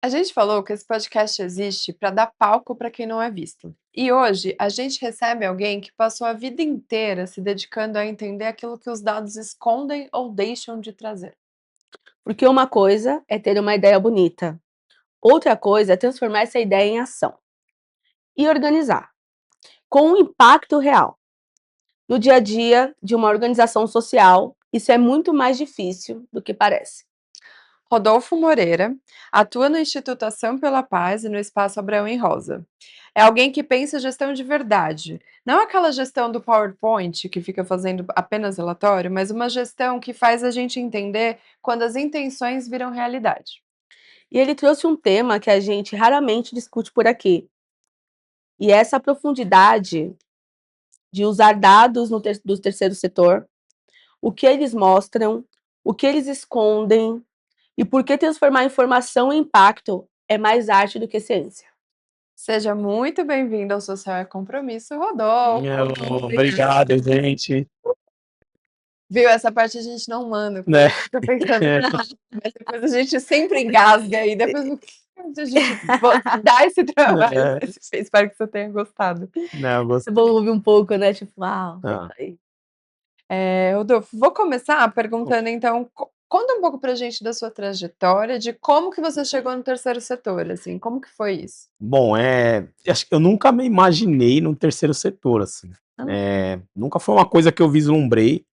A gente falou que esse podcast existe para dar palco para quem não é visto. E hoje a gente recebe alguém que passou a vida inteira se dedicando a entender aquilo que os dados escondem ou deixam de trazer. Porque uma coisa é ter uma ideia bonita, outra coisa é transformar essa ideia em ação e organizar, com um impacto real. No dia a dia de uma organização social, isso é muito mais difícil do que parece. Rodolfo Moreira atua no Instituto Ação pela Paz e no Espaço Abraão e Rosa. É alguém que pensa gestão de verdade, não aquela gestão do PowerPoint que fica fazendo apenas relatório, mas uma gestão que faz a gente entender quando as intenções viram realidade. E ele trouxe um tema que a gente raramente discute por aqui, e é essa profundidade de usar dados do terceiro setor, o que eles mostram, o que eles escondem e por que transformar informação em impacto é mais arte do que ciência. Seja muito bem-vindo ao Social é Compromisso, Rodolfo. Obrigada. Obrigado, gente. Viu? Essa parte a gente não manda, porque a Né? gente fica pensando, mas depois a gente sempre engasga e depois a gente dá esse trabalho. É. Espero que você tenha gostado. Não, eu É bom gostei. ouvir um pouco, né, tipo: "Uau, é isso Ah, aí". Rodolfo, vou começar perguntando então, conta um pouco pra gente da sua trajetória, de como que você chegou no terceiro setor, assim, como que foi isso? bom, acho que eu nunca me imaginei no terceiro setor, assim. Ah, Nunca foi uma coisa que eu vislumbrei.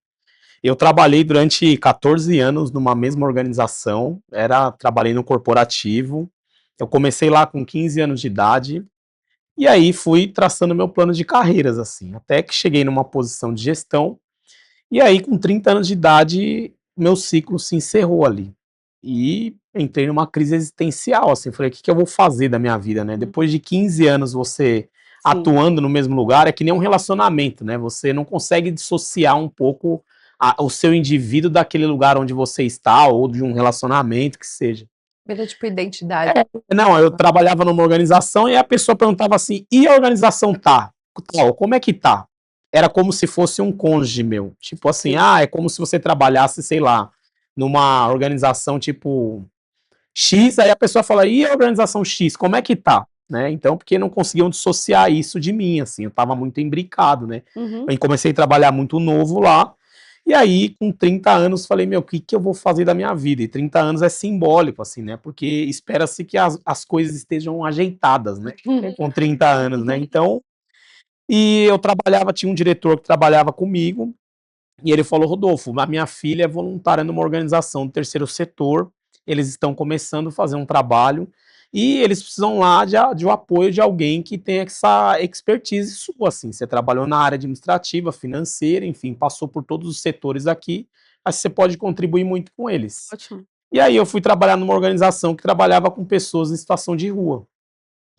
Eu trabalhei durante 14 anos numa mesma organização, trabalhei no corporativo. Eu comecei lá com 15 anos de idade, e aí fui traçando meu plano de carreiras, assim, até que cheguei numa posição de gestão. E aí, com 30 anos de idade, meu ciclo se encerrou ali. E entrei numa crise existencial, assim, falei: "O que que eu vou fazer da minha vida, né?". Depois de 15 anos você sim. atuando no mesmo lugar, é que nem um relacionamento, né, você não consegue dissociar um pouco o seu indivíduo daquele lugar onde você está ou de um relacionamento que seja. Vira tipo identidade. Não, eu trabalhava numa organização e a pessoa perguntava assim: "E a organização tá? Tal, como é que tá?". Era como se fosse um cônjuge meu. Tipo assim, Sim. é como se você trabalhasse, sei lá, numa organização tipo X, aí a pessoa fala: "E a organização X, como é que tá?", né. Então, porque não conseguiam dissociar isso de mim, assim, eu estava muito imbricado, né. Uhum. Eu comecei a trabalhar muito novo lá, e aí com 30 anos falei: "Meu, o que que eu vou fazer da minha vida?". E 30 anos é simbólico, assim, né, porque espera-se que as coisas estejam ajeitadas, né, com 30 anos, né. Então, eu trabalhava, tinha um diretor que trabalhava comigo, e ele falou: "Rodolfo, a minha filha é voluntária numa organização do terceiro setor, eles estão começando a fazer um trabalho e eles precisam lá de um apoio de alguém que tenha essa expertise sua, assim. Você trabalhou na área administrativa, financeira, enfim, passou por todos os setores aqui, mas você pode contribuir muito com eles". Ótimo. E aí eu fui trabalhar numa organização que trabalhava com pessoas em situação de rua.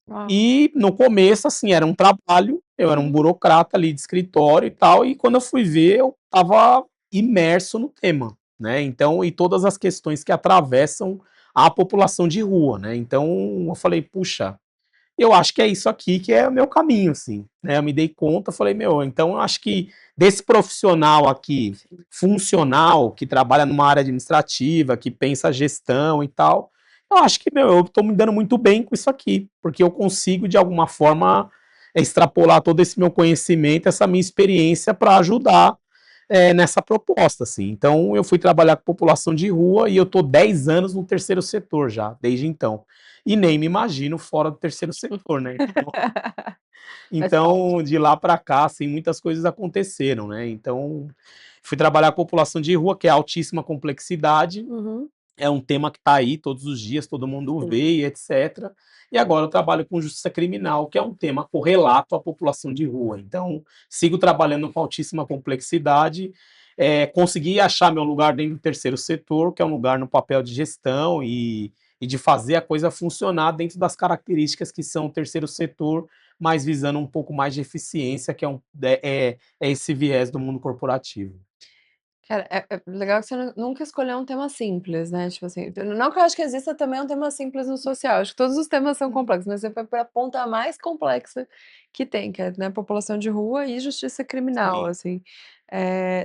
Uau. E no começo, assim, era um trabalho, eu era um Uhum. burocrata ali de escritório e tal, e quando eu fui ver, eu estava imerso no tema, né, então e todas as questões que atravessam a população de rua, né, então eu falei: "Puxa, eu acho que é isso aqui que é o meu caminho", assim, né, eu me dei conta, falei: "Meu, então eu acho que desse profissional aqui, Sim. funcional, que trabalha numa área administrativa, que pensa a gestão e tal, eu acho que, meu, eu tô me dando muito bem com isso aqui, porque eu consigo de alguma forma, extrapolar todo esse meu conhecimento, essa minha experiência para ajudar, nessa proposta, assim". Então eu fui trabalhar com população de rua e eu tô 10 anos no terceiro setor já, desde então. E nem me imagino fora do terceiro setor, né. Faz parte. Então, de lá para cá, assim, muitas coisas aconteceram, né. Então, fui trabalhar com população de rua, que é altíssima complexidade, Uhum. é um tema que está aí todos os dias, todo mundo Sim. vê e etcétera. E agora eu trabalho com justiça criminal, que é um tema correlato à população de rua. Então, sigo trabalhando com altíssima complexidade, consegui achar meu lugar dentro do terceiro setor, que é um lugar no papel de gestão e de fazer a coisa funcionar dentro das características que são o terceiro setor, mas visando um pouco mais de eficiência, que é esse viés do mundo corporativo. Cara, é legal que você nunca escolheu um tema simples, né, tipo assim, não que eu acho que exista também um tema simples no social, acho que todos os temas são complexos, mas você foi pra ponta mais complexa que tem, que é, né, população de rua e justiça criminal, Sim. assim.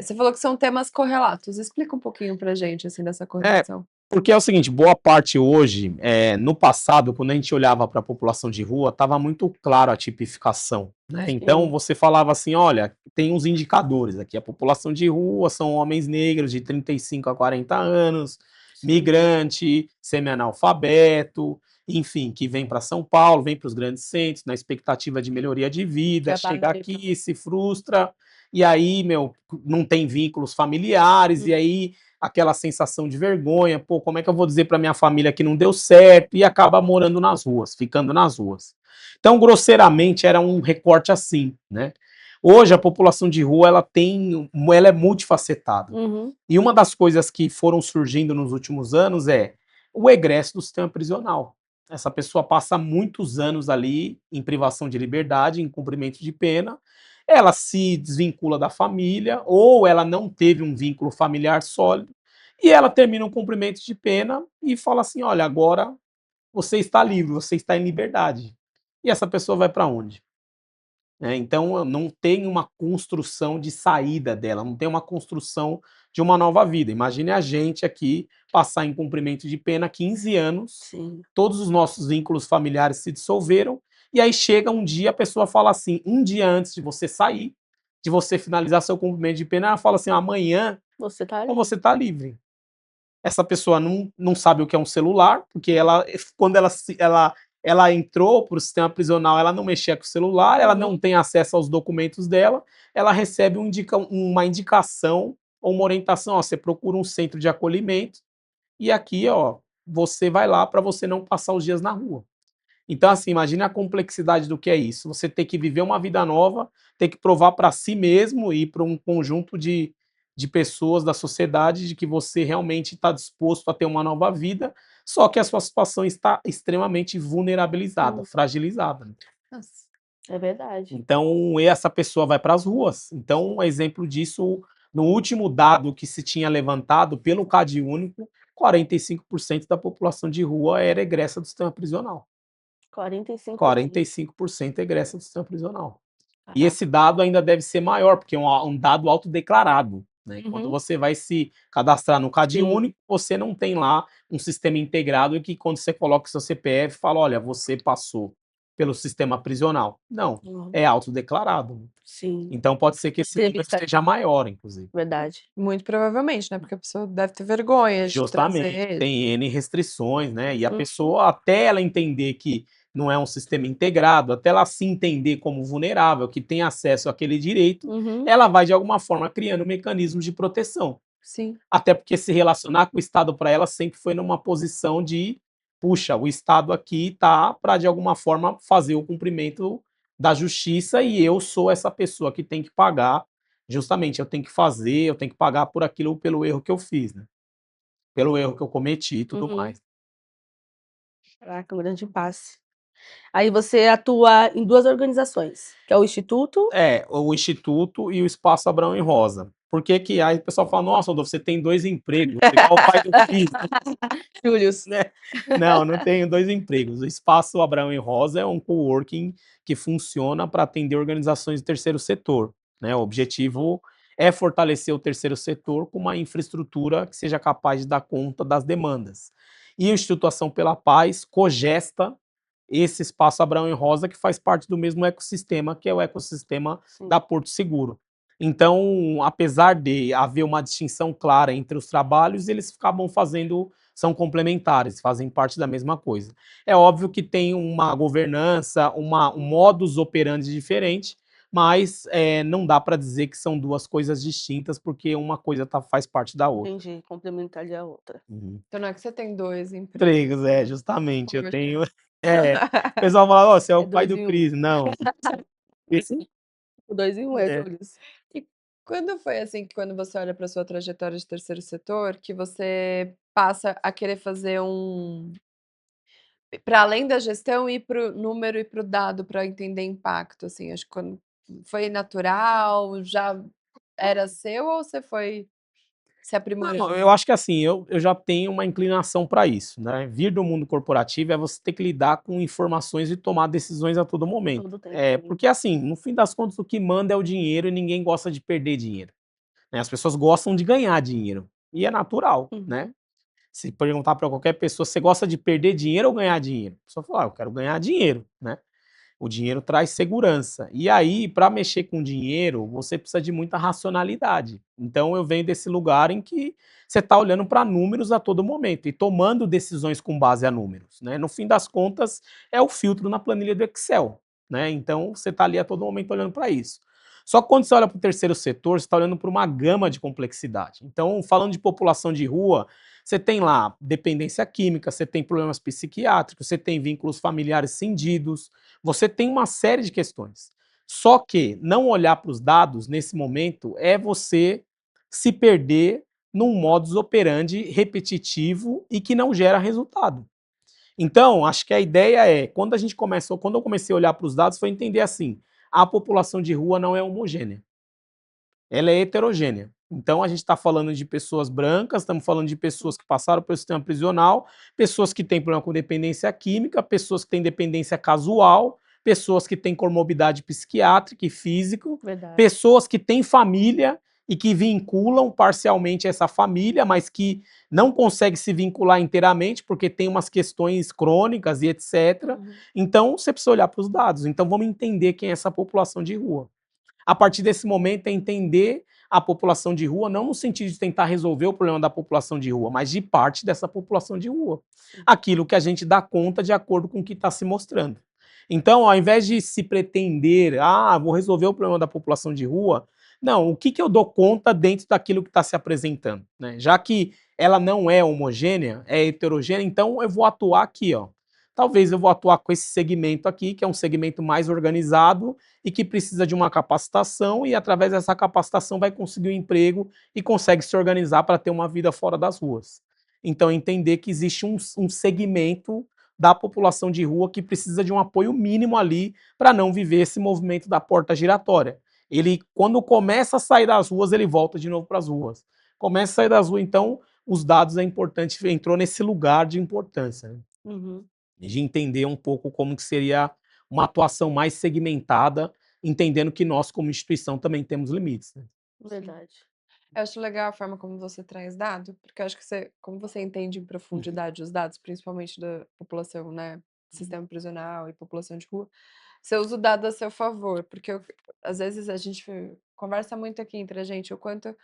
Você falou que são temas correlatos, explica um pouquinho pra gente, assim, dessa É, correlação. Porque é o seguinte, boa parte hoje, no passado, quando a gente olhava para a população de rua, estava muito claro a tipificação, né? Então Sim. você falava assim, olha, tem uns indicadores aqui, a população de rua são homens negros de 35 a 40 anos, Sim. migrante, semi-analfabeto, enfim, que vem para São Paulo, vem para os grandes centros, na expectativa de melhoria de vida, chega Trabalho. aqui, se frustra, e aí, meu, não tem vínculos familiares, e aí aquela sensação de vergonha, pô, como é que eu vou dizer para minha família que não deu certo, e acaba morando nas ruas, ficando nas ruas. Então, grosseiramente, era um recorte assim, né? Hoje a população de rua ela é multifacetada. Uhum. E uma das coisas que foram surgindo nos últimos anos é o egresso do sistema prisional. Essa pessoa passa muitos anos ali em privação de liberdade, em cumprimento de pena, ela se desvincula da família, ou ela não teve um vínculo familiar sólido, e ela termina um cumprimento de pena e fala assim: olha, agora você está livre, você está em liberdade. E essa pessoa vai para onde? Então, não tem uma construção de saída dela, não tem uma construção de uma nova vida. Imagine a gente aqui passar em cumprimento de pena 15 anos, Sim. todos os nossos vínculos familiares se dissolveram, e aí chega um dia, a pessoa fala assim, um dia antes de você sair, de você finalizar seu cumprimento de pena, ela fala assim, amanhã Você tá ou ali. você está livre. Essa pessoa não sabe o que é um celular, porque quando ela entrou para o sistema prisional, ela não mexia com o celular, ela não tem acesso aos documentos dela, ela recebe uma indicação ou uma orientação, ó, você procura um centro de acolhimento e aqui, ó, você vai lá para você não passar os dias na rua. Então, assim, imagine a complexidade do que é isso. Você ter que viver uma vida nova, ter que provar para si mesmo e para um conjunto de pessoas da sociedade de que você realmente está disposto a ter uma nova vida, só que a sua situação está extremamente vulnerabilizada, fragilizada. Né? Nossa. É verdade. Então, essa pessoa vai para as ruas. Então, um exemplo disso, no último dado que se tinha levantado pelo CadÚnico, 45% da população de rua era egressa do sistema prisional. 45%. 45% egressa do sistema prisional. E Caraca. esse dado ainda deve ser maior, porque é um dado autodeclarado. Né? Quando você vai se cadastrar no CadÚnico, você não tem lá um sistema integrado que quando você coloca o seu CPF, fala, olha, você passou pelo sistema prisional. Não, é autodeclarado. Sim. Então pode ser que esse número Entrevista. seja maior, inclusive. Verdade. Muito provavelmente, né, porque a pessoa deve ter vergonha de Justamente, trazer. tem N restrições, né? E a pessoa, até ela entender que não é um sistema integrado, até ela se entender como vulnerável, que tem acesso àquele direito, ela vai de alguma forma criando mecanismos de proteção. Sim. Até porque se relacionar com o Estado para ela sempre foi numa posição de, puxa, o Estado aqui tá para de alguma forma fazer o cumprimento da justiça e eu sou essa pessoa que tem que pagar, justamente, eu tenho que fazer, eu tenho que pagar por aquilo, pelo erro que eu fiz, né? Pelo erro que eu cometi e tudo mais. Caraca, um grande impasse. Aí você atua em 2 organizações, que é o Instituto O Instituto e o Espaço Abrão e Rosa. Por que que aí o pessoal fala: "Nossa, Rodolfo, você tem 2 empregos, você é igual o pai do Cris", Július. né. Não, não tenho 2 empregos. O Espaço Abrão e Rosa é um coworking que funciona para atender organizações do terceiro setor, né. O objetivo é fortalecer o terceiro setor com uma infraestrutura que seja capaz de dar conta das demandas. E o Instituto Ação pela Paz cogesta esse Espaço Abrão e Rosa, que faz parte do mesmo ecossistema, que é o ecossistema da Porto Seguro. Então, apesar de haver uma distinção clara entre os trabalhos, eles acabam são complementares, fazem parte da mesma coisa. É óbvio que tem uma governança, um modus operandi diferente, mas não dá para dizer que são duas coisas distintas, porque uma coisa faz parte da outra. Entendi, complementaria a outra. Então não é que você tem 2 empregos. Empregos, justamente, eu tenho. Convertido. O pessoal fala: "Ó, você é É o pai 2 do em 1. Cris", não. Esse O 2 em 1 é. Július. E quando foi, assim, que quando você olha para sua trajetória de terceiro setor, que você passa a querer fazer para além da gestão, ir para o número e para o dado para entender impacto, assim, acho que quando foi natural, já era seu ou você foi se Não, aprimorando? eu acho que assim, eu já tenho uma inclinação para isso, né. Vir do mundo corporativo é você ter que lidar com informações e tomar decisões a todo momento. Todo tempo. Porque assim, no fim das contas, o que manda é o dinheiro e ninguém gosta de perder dinheiro, né. As pessoas gostam de ganhar dinheiro, e é natural, né. Se perguntar para qualquer pessoa, você gosta de perder dinheiro ou ganhar dinheiro? A pessoa fala, eu quero ganhar dinheiro, né? O dinheiro traz segurança. E aí, para mexer com dinheiro, você precisa de muita racionalidade. Então, eu venho desse lugar em que você está olhando para números a todo momento e tomando decisões com base a números, né? No fim das contas, é o filtro na planilha do Excel, né? Então, você está ali a todo momento olhando para isso. Só que quando você olha para o terceiro setor, você está olhando para uma gama de complexidade. Então, falando de população de rua, você tem lá dependência química, você tem problemas psiquiátricos, você tem vínculos familiares cindidos, você tem uma série de questões. Só que não olhar para os dados nesse momento é você se perder num modus operandi repetitivo e que não gera resultado. Então, acho que a ideia é, quando eu comecei a olhar para os dados, foi entender assim, a população de rua não é homogênea, ela é heterogênea. Então a gente está falando de pessoas brancas, estamos falando de pessoas que passaram pelo sistema prisional, pessoas que têm problema com dependência química, pessoas que têm dependência casual, pessoas que têm comorbidade psiquiátrica e físico, Verdade. pessoas que têm família e que vinculam parcialmente essa família, mas que não conseguem se vincular inteiramente porque tem umas questões crônicas e etc. Uhum. Então você precisa olhar para os dados. Então vamos entender quem é essa população de rua. A partir desse momento é entender a população de rua, não no sentido de tentar resolver o problema da população de rua, mas de parte dessa população de rua. Aquilo que a gente dá conta de acordo com o que está se mostrando. Então, ao invés de se pretender, vou resolver o problema da população de rua, não, o que eu dou conta dentro daquilo que está se apresentando, né? Já que ela não é homogênea, é heterogênea, então eu vou atuar aqui, ó. Talvez eu vou atuar com esse segmento aqui, que é um segmento mais organizado e que precisa de uma capacitação e através dessa capacitação vai conseguir um emprego e consegue se organizar para ter uma vida fora das ruas. Então entender que existe um segmento da população de rua que precisa de um apoio mínimo ali para não viver esse movimento da porta giratória. Ele, quando começa a sair das ruas, ele volta de novo para as ruas. Começa a sair das ruas, então os dados é importante, entrou nesse lugar de importância, né? Uhum. De entender um pouco como que seria uma atuação mais segmentada, entendendo que nós, como instituição, também temos limites, né? Verdade. Eu acho legal a forma como você traz dado, porque eu acho que você, como você entende em profundidade os dados, principalmente da população, né, sistema prisional e população de rua, você usa o dado a seu favor, porque às vezes a gente conversa muito aqui entre a gente o quanto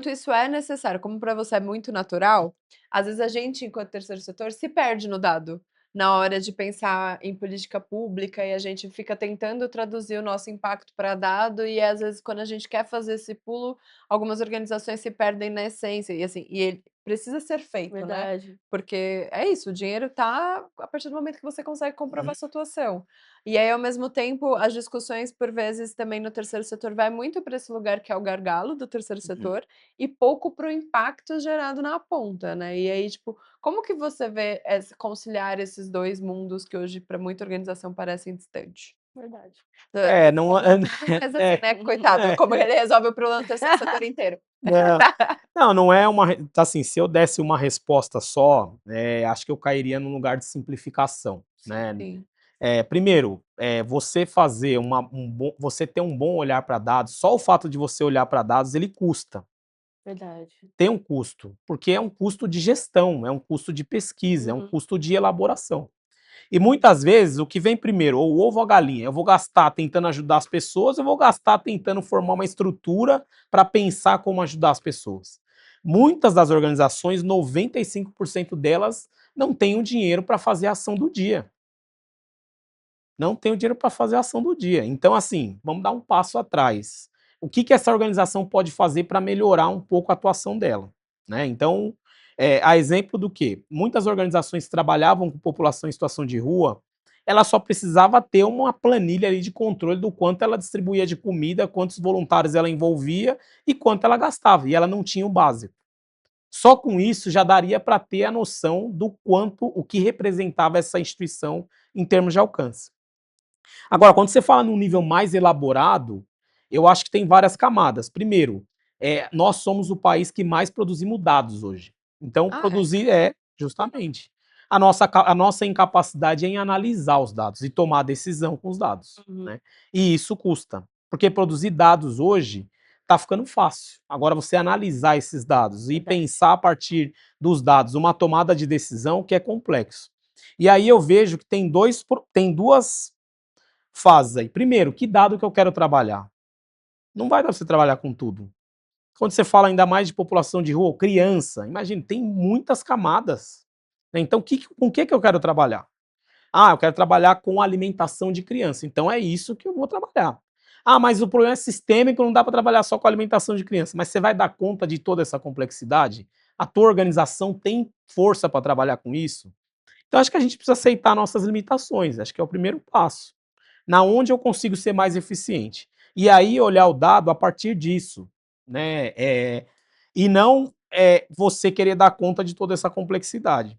isso é necessário, como para você é muito natural, às vezes a gente, enquanto terceiro setor, se perde no dado, na hora de pensar em política pública e a gente fica tentando traduzir o nosso impacto para dado e às vezes quando a gente quer fazer esse pulo, algumas organizações se perdem na essência e assim, e ele precisa ser feito, né? Verdade. Porque é isso, o dinheiro tá a partir do momento que você consegue comprovar sua atuação. E aí, ao mesmo tempo, as discussões, por vezes, também no terceiro setor vai muito para esse lugar que é o gargalo do terceiro setor e pouco para o impacto gerado na ponta, né? E aí, tipo, como que você vê conciliar esses dois mundos que hoje, para muita organização, parecem distantes? Verdade. Não, Mas assim, né, coitado, como ele resolve o problema do terceiro setor inteiro. não, não é uma, assim, se eu desse uma resposta só, acho que eu cairia num lugar de simplificação, né? Sim. Primeiro, você fazer você ter um bom olhar para dados, só o fato de você olhar para dados, ele custa. Verdade. Tem um custo, porque é um custo de gestão, é um custo de pesquisa, é um custo de elaboração. E muitas vezes o que vem primeiro, ou o ovo ou a galinha, eu vou gastar tentando ajudar as pessoas, eu vou gastar tentando formar uma estrutura para pensar como ajudar as pessoas. Muitas das organizações, 95% delas, não têm o dinheiro para fazer a ação do dia. Não tem o dinheiro para fazer a ação do dia. Então, assim, vamos dar um passo atrás. O que essa organização pode fazer para melhorar um pouco a atuação dela, né? Então, a exemplo do que muitas organizações que trabalhavam com população em situação de rua, ela só precisava ter uma planilha ali de controle do quanto ela distribuía de comida, quantos voluntários ela envolvia e quanto ela gastava, e ela não tinha o básico. Só com isso já daria para ter a noção do quanto, o que representava essa instituição em termos de alcance. Agora, quando você fala num nível mais elaborado, eu acho que tem várias camadas. Primeiro, nós somos o país que mais produzimos dados hoje. Então, produzir justamente. A nossa incapacidade é em analisar os dados e tomar decisão com os dados, né? E isso custa. Porque produzir dados hoje tá ficando fácil. Agora você analisar esses dados e Verdade. pensar a partir dos dados uma tomada de decisão que é complexo. E aí eu vejo que tem duas fases aí. Primeiro, que dado que eu quero trabalhar? Não vai dar pra você trabalhar com tudo. Quando você fala ainda mais de população de rua, criança, imagina, tem muitas camadas, né. Então com o que eu quero trabalhar? Ah, eu quero trabalhar com alimentação de criança, então é isso que eu vou trabalhar. Ah, mas o problema é sistêmico, não dá para trabalhar só com alimentação de criança. Mas você vai dar conta de toda essa complexidade? A tua organização tem força para trabalhar com isso? Então acho que a gente precisa aceitar nossas limitações, acho que é o primeiro passo. Na onde eu consigo ser mais eficiente? E aí olhar o dado a partir disso, né? E não você querer dar conta de toda essa complexidade.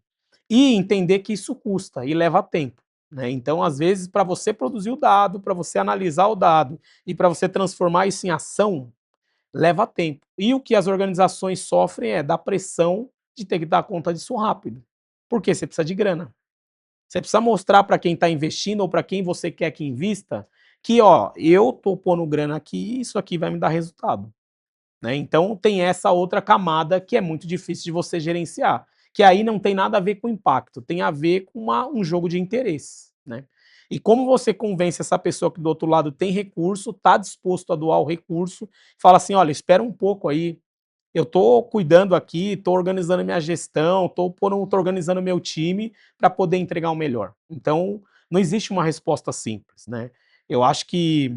E entender que isso custa e leva tempo. Né? Então, às vezes, para você produzir o dado, para você analisar o dado e para você transformar isso em ação, leva tempo. E o que as organizações sofrem é da pressão de ter que dar conta disso rápido. Porque você precisa de grana. Você precisa mostrar para quem está investindo ou para quem você quer que invista que, ó, eu tô pondo grana aqui e isso aqui vai me dar resultado. Né? Então tem essa outra camada que é muito difícil de você gerenciar, que aí não tem nada a ver com impacto, tem a ver com um jogo de interesse. Né? E como você convence essa pessoa que do outro lado tem recurso, está disposto a doar o recurso, fala assim, olha, espera um pouco aí, eu estou cuidando aqui, estou organizando minha gestão, estou organizando meu time para poder entregar o melhor. Então, não existe uma resposta simples, né? Eu acho que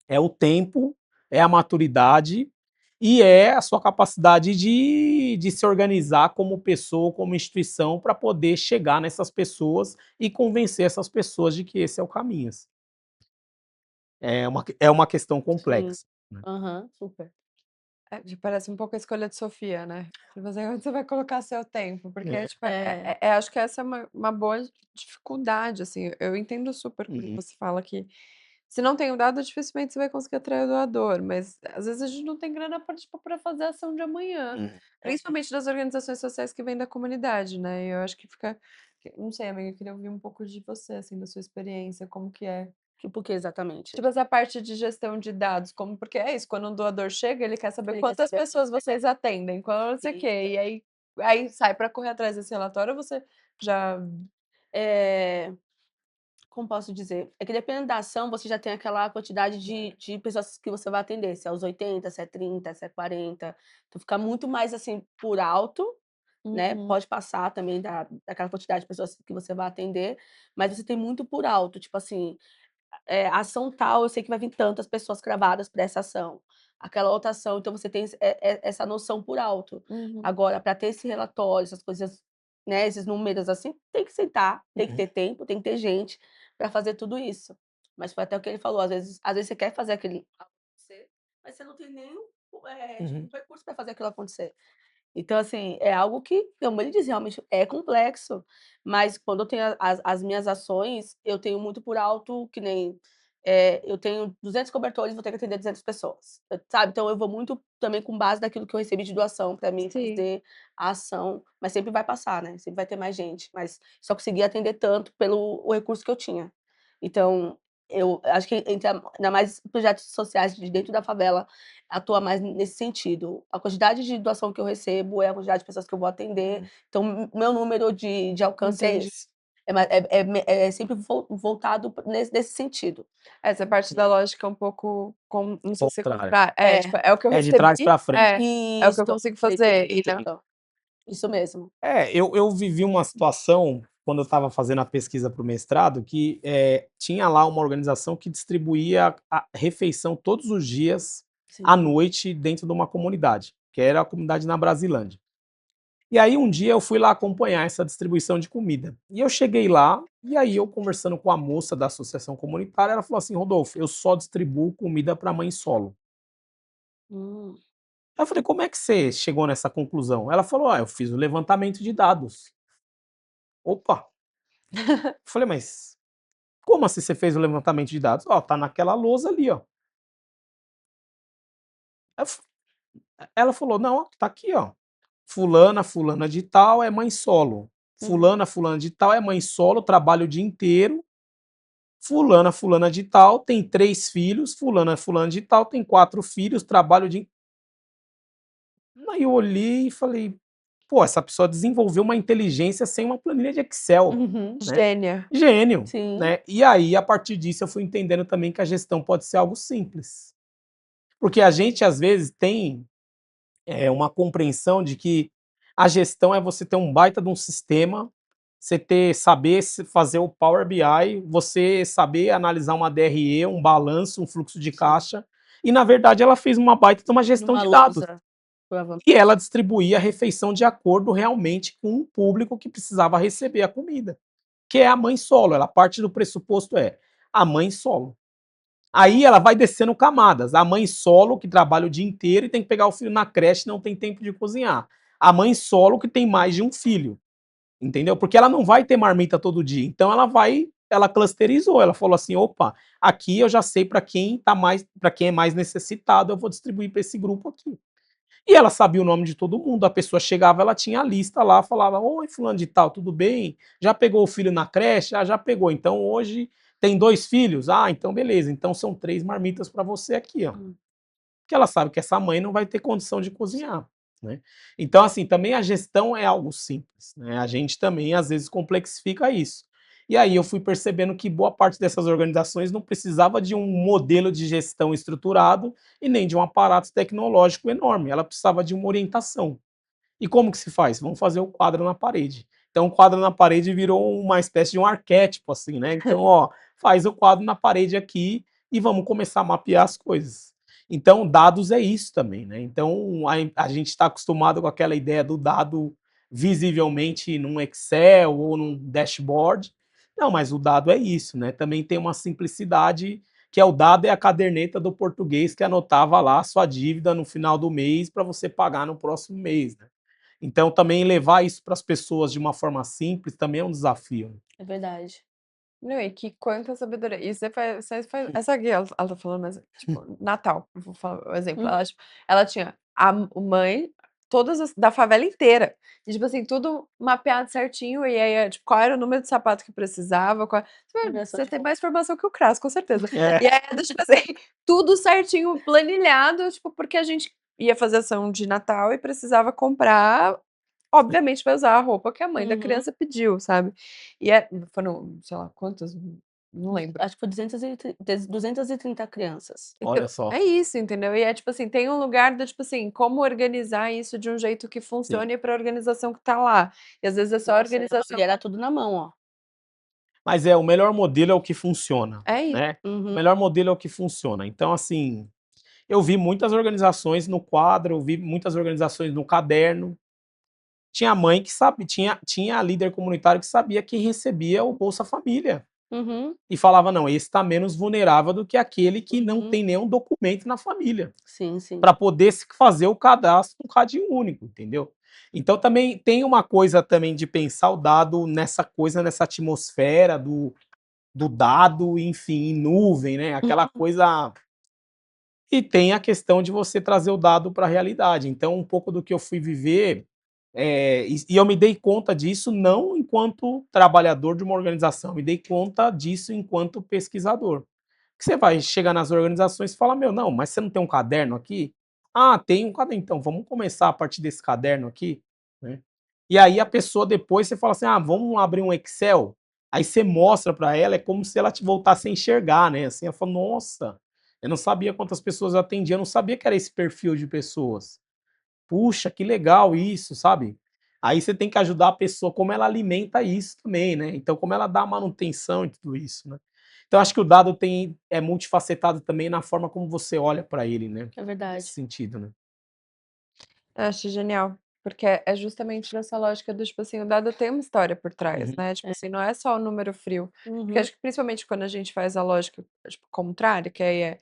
é o tempo, é a maturidade e é a sua capacidade de se organizar como pessoa, como instituição, para poder chegar nessas pessoas e convencer essas pessoas de que esse é o caminho. Assim. É uma questão Sim. complexa. Né? Aham, super. Parece um pouco a escolha de Sofia, né. Tipo assim, onde você vai colocar seu tempo? Porque, É. tipo, É. acho que essa é uma boa dificuldade, assim, eu entendo super quando Uhum. você fala que se não tem o dado, dificilmente você vai conseguir atrair o doador, mas às vezes a gente não tem grana pra, tipo, pra fazer a ação de amanhã, Uhum. principalmente das organizações sociais que vêm da comunidade, né, e eu acho que fica não sei, amiga, eu queria ouvir um pouco de você, assim, da sua experiência, como que é? Tipo o que exatamente? Tipo, essa parte de gestão de dados, como porque é isso, quando um doador chega, ele quer saber Ele quer quantas saber pessoas vocês atendem, qual não sei o quê, e aí sai para correr atrás desse relatório ou você já eh, como posso dizer? É que dependendo da ação, você já tem aquela quantidade de pessoas que você vai atender, se é os 80, se é 30, se é 40. Então fica muito mais, assim, por alto, né, uhum, pode passar também daquela quantidade de pessoas que você vai atender, mas você tem muito por alto, tipo assim, ação tal, eu sei que vai vir tantas pessoas cravadas para essa ação. Aquela outra ação, então você tem essa noção por alto. uhum, Agora, para ter esse relatório, essas coisas, né, esses números assim, tem que sentar, tem que Uhum. ter tempo, tem que ter gente para fazer tudo isso. Mas foi até o que ele falou, às vezes você quer fazer aquele acontecer, mas você não tem nem tipo, Uhum. um recurso para fazer aquilo acontecer. Então, assim, é algo que, como ele diz, realmente é complexo, mas quando eu tenho as minhas ações, eu tenho muito por alto, que nem, eu tenho 200 cobertores, vou ter que atender 200 pessoas, sabe. Então eu vou muito também com base naquilo que eu recebi de doação para mim sim. fazer a ação, mas sempre vai passar, né, sempre vai ter mais gente, mas só consegui atender tanto pelo o recurso que eu tinha. Então, eu acho que entre ainda mais projetos sociais de dentro da favela, atua mais nesse sentido. A quantidade de doação que eu recebo é a quantidade de pessoas que eu vou atender, então o meu número de alcance é Entendi. esse. É sempre voltado nesse sentido. Essa parte da lógica é um pouco não sei se Contrário. contrária É, tipo, é o que eu É de trás recebi para frente. é o que eu isso, consigo fazer e não perfeito. Isso mesmo. Eu vivi uma situação, quando eu estava fazendo a pesquisa para o mestrado, que tinha lá uma organização que distribuía a refeição todos os dias, à Sim. noite, dentro de uma comunidade, que era a comunidade na Brasilândia. E aí um dia eu fui lá acompanhar essa distribuição de comida. E eu cheguei lá, e aí eu conversando com a moça da associação comunitária, ela falou assim: Rodolfo, eu só distribuo comida para mãe solo. Hum. Aí eu falei: como é que você chegou nessa conclusão? Ela falou: eu fiz o levantamento de dados. Opa! Eu falei: mas como assim você fez o levantamento de dados? Ó, tá naquela lousa ali, ó. Aí eu f Ela falou: "Não, tá aqui, ó. Fulana, fulana de tal é mãe solo. Uhum. Fulana, fulana de tal é mãe solo, trabalha o dia inteiro, fulana de tal, tem 3 filhos, fulana de tal, tem 4 filhos, trabalho de... Aí eu olhei e falei, pô, essa pessoa desenvolveu uma inteligência sem uma planilha de Excel, Uhum. né? Gênia. Gênio, Sim. né? E aí, a partir disso, eu fui entendendo também que a gestão pode ser algo simples. Porque a gente, às vezes, tem uma compreensão de que a gestão é você ter um baita de um sistema, você saber fazer o Power BI, você saber analisar uma DRE, um balanço, um fluxo de caixa, e na verdade ela fez uma baita de uma gestão Numa de dados. lousa, provavelmente. E ela distribuía a refeição de acordo realmente com o público que precisava receber a comida, que é a mãe solo. Ela parte do pressuposto a mãe solo. Aí ela vai descendo camadas. A mãe solo, que trabalha o dia inteiro e tem que pegar o filho na creche e não tem tempo de cozinhar. A mãe solo, que tem mais de um filho. Entendeu? Porque ela não vai ter marmita todo dia. Então ela clusterizou, ela falou assim: opa, aqui eu já sei para quem para quem é mais necessitado, eu vou distribuir para esse grupo aqui. E ela sabia o nome de todo mundo. A pessoa chegava, ela tinha a lista lá, falava: oi, fulano de tal, tudo bem? Já pegou o filho na creche? Ah, já pegou. Então hoje tem 2 filhos? Ah, então beleza. Então são 3 marmitas para você aqui, ó. Porque ela sabe que essa mãe não vai ter condição de cozinhar, né? Então, assim, também a gestão é algo simples, né? A gente também, às vezes, complexifica isso. E aí eu fui percebendo que boa parte dessas organizações não precisava de um modelo de gestão estruturado e nem de um aparato tecnológico enorme. Ela precisava de uma orientação. E como que se faz? Vamos fazer o quadro na parede. Então, o quadro na parede virou uma espécie de um arquétipo, assim, né? Então, ó, faz o quadro na parede aqui e vamos começar a mapear as coisas. Então, dados é isso também, né? Então, a gente está acostumado com aquela ideia do dado visivelmente num Excel ou num dashboard. Não, mas o dado é isso, né? Também tem uma simplicidade que é o dado é a caderneta do português que anotava lá a sua dívida no final do mês para você pagar no próximo mês, né? Então, também levar isso para as pessoas de uma forma simples também é um desafio. É verdade. Não, e que quanta sabedoria. E você faz essa aqui, ela tá falando, mas, tipo, Natal, eu vou falar o exemplo. Ela, tipo, ela tinha a mãe, todas da favela inteira. E, tipo assim, tudo mapeado certinho. E aí, tipo, qual era o número de sapato que precisava. Olha só Você que tem bom. mais informação que o Cras, com certeza. É. E aí, tipo assim, tudo certinho, planilhado, tipo, porque a gente ia fazer ação de Natal e precisava comprar. Obviamente vai usar a roupa que a mãe da Uhum. criança pediu, sabe. E foram, sei lá, quantas, não lembro. Acho que foi 230 crianças. Então, Olha só. é isso, entendeu. E é tipo assim, tem um lugar do tipo assim, como organizar isso de um jeito que Sim. funcione para a organização que tá lá. E às vezes é só a Nossa, organização. e era tudo na mão, ó. Mas o melhor modelo é o que funciona, É isso. né? O Uhum. melhor modelo é o que funciona. Então, assim, eu vi muitas organizações no quadro, eu vi muitas organizações no caderno. Tinha mãe que sabe, tinha líder comunitário que sabia quem recebia o Bolsa Família. Uhum. E falava: não, esse está menos vulnerável do que aquele que não Uhum. tem nenhum documento na família, Sim, sim. para poder se fazer o cadastro no Cadinho Único, entendeu? Então também tem uma coisa também de pensar o dado nessa coisa, nessa atmosfera do dado, enfim, em nuvem, né? Aquela coisa. E tem a questão de você trazer o dado para a realidade. Então, um pouco do que eu fui viver, e eu me dei conta disso não enquanto trabalhador de uma organização, eu me dei conta disso enquanto pesquisador. Que você vai chegar nas organizações e fala: meu, não, mas você não tem um caderno aqui? Ah, tem um caderno, então vamos começar a partir desse caderno aqui, né? E aí a pessoa depois você fala assim: ah, vamos abrir um Excel. Aí você mostra para ela, é como se ela te voltasse a enxergar, né? Assim, ela fala: nossa, eu não sabia quantas pessoas eu atendia, eu não sabia que era esse perfil de pessoas. Puxa, que legal isso, sabe? Aí você tem que ajudar a pessoa, como ela alimenta isso também, né? Então, como ela dá manutenção e tudo isso, né? Então, acho que o dado é multifacetado também na forma como você olha para ele, né? É Nesse verdade. sentido, né? Eu acho genial, porque é justamente nessa lógica do, tipo assim, o dado tem uma história por trás, Uhum. né, tipo É. assim, não é só o número frio. Porque Uhum. acho que principalmente quando a gente faz a lógica, tipo, contrária, que aí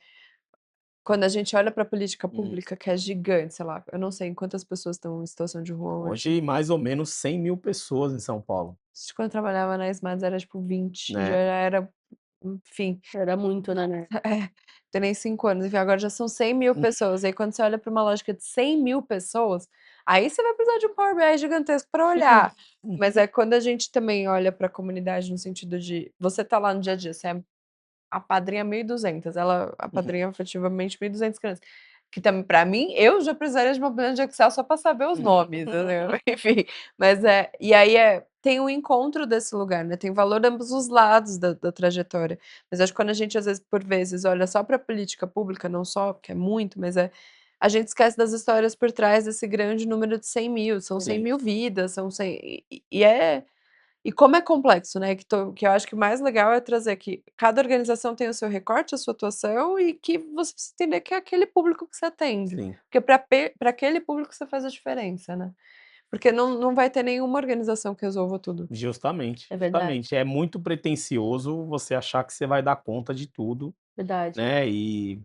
quando a gente olha pra política Uhum. pública, que é gigante, sei lá, eu não sei em quantas pessoas estão em situação de rua hoje. Hoje, mais ou menos 100.000 pessoas em São Paulo, Acho que quando eu trabalhava na Smads era tipo 20, já né? era, enfim. Era muito, né? É, tem nem 5 anos, enfim, agora já são 100.000 pessoas, aí quando você olha pra uma lógica de 100.000 pessoas, aí você vai precisar de um Power BI gigantesco pra olhar. Mas é quando a gente também olha pra comunidade no sentido de você tá lá no dia a dia, você é apadrinha 1.200, ela apadrinha efetivamente 1.200 crianças. Que também, para mim, eu já precisaria de uma planilha de Excel só para saber os nomes, entendeu? Enfim, mas e aí tem o encontro desse lugar, né? Tem valor ambos os lados da trajetória. Mas acho que quando a gente, às vezes, por vezes, olha só para a política pública, não só, porque é muito, mas a gente esquece das histórias por trás desse grande número de 100 mil. São 100 mil vidas, são 100. E como é complexo, né, que eu acho que o mais legal é trazer que cada organização tem o seu recorte, a sua atuação e que você precisa entender que é aquele público que você atende, Sim, porque para aquele público você faz a diferença, né. Porque não vai ter nenhuma organização que resolva tudo. justamente, É verdade, justamente. É muito pretensioso você achar que você vai dar conta de tudo, verdade. né, e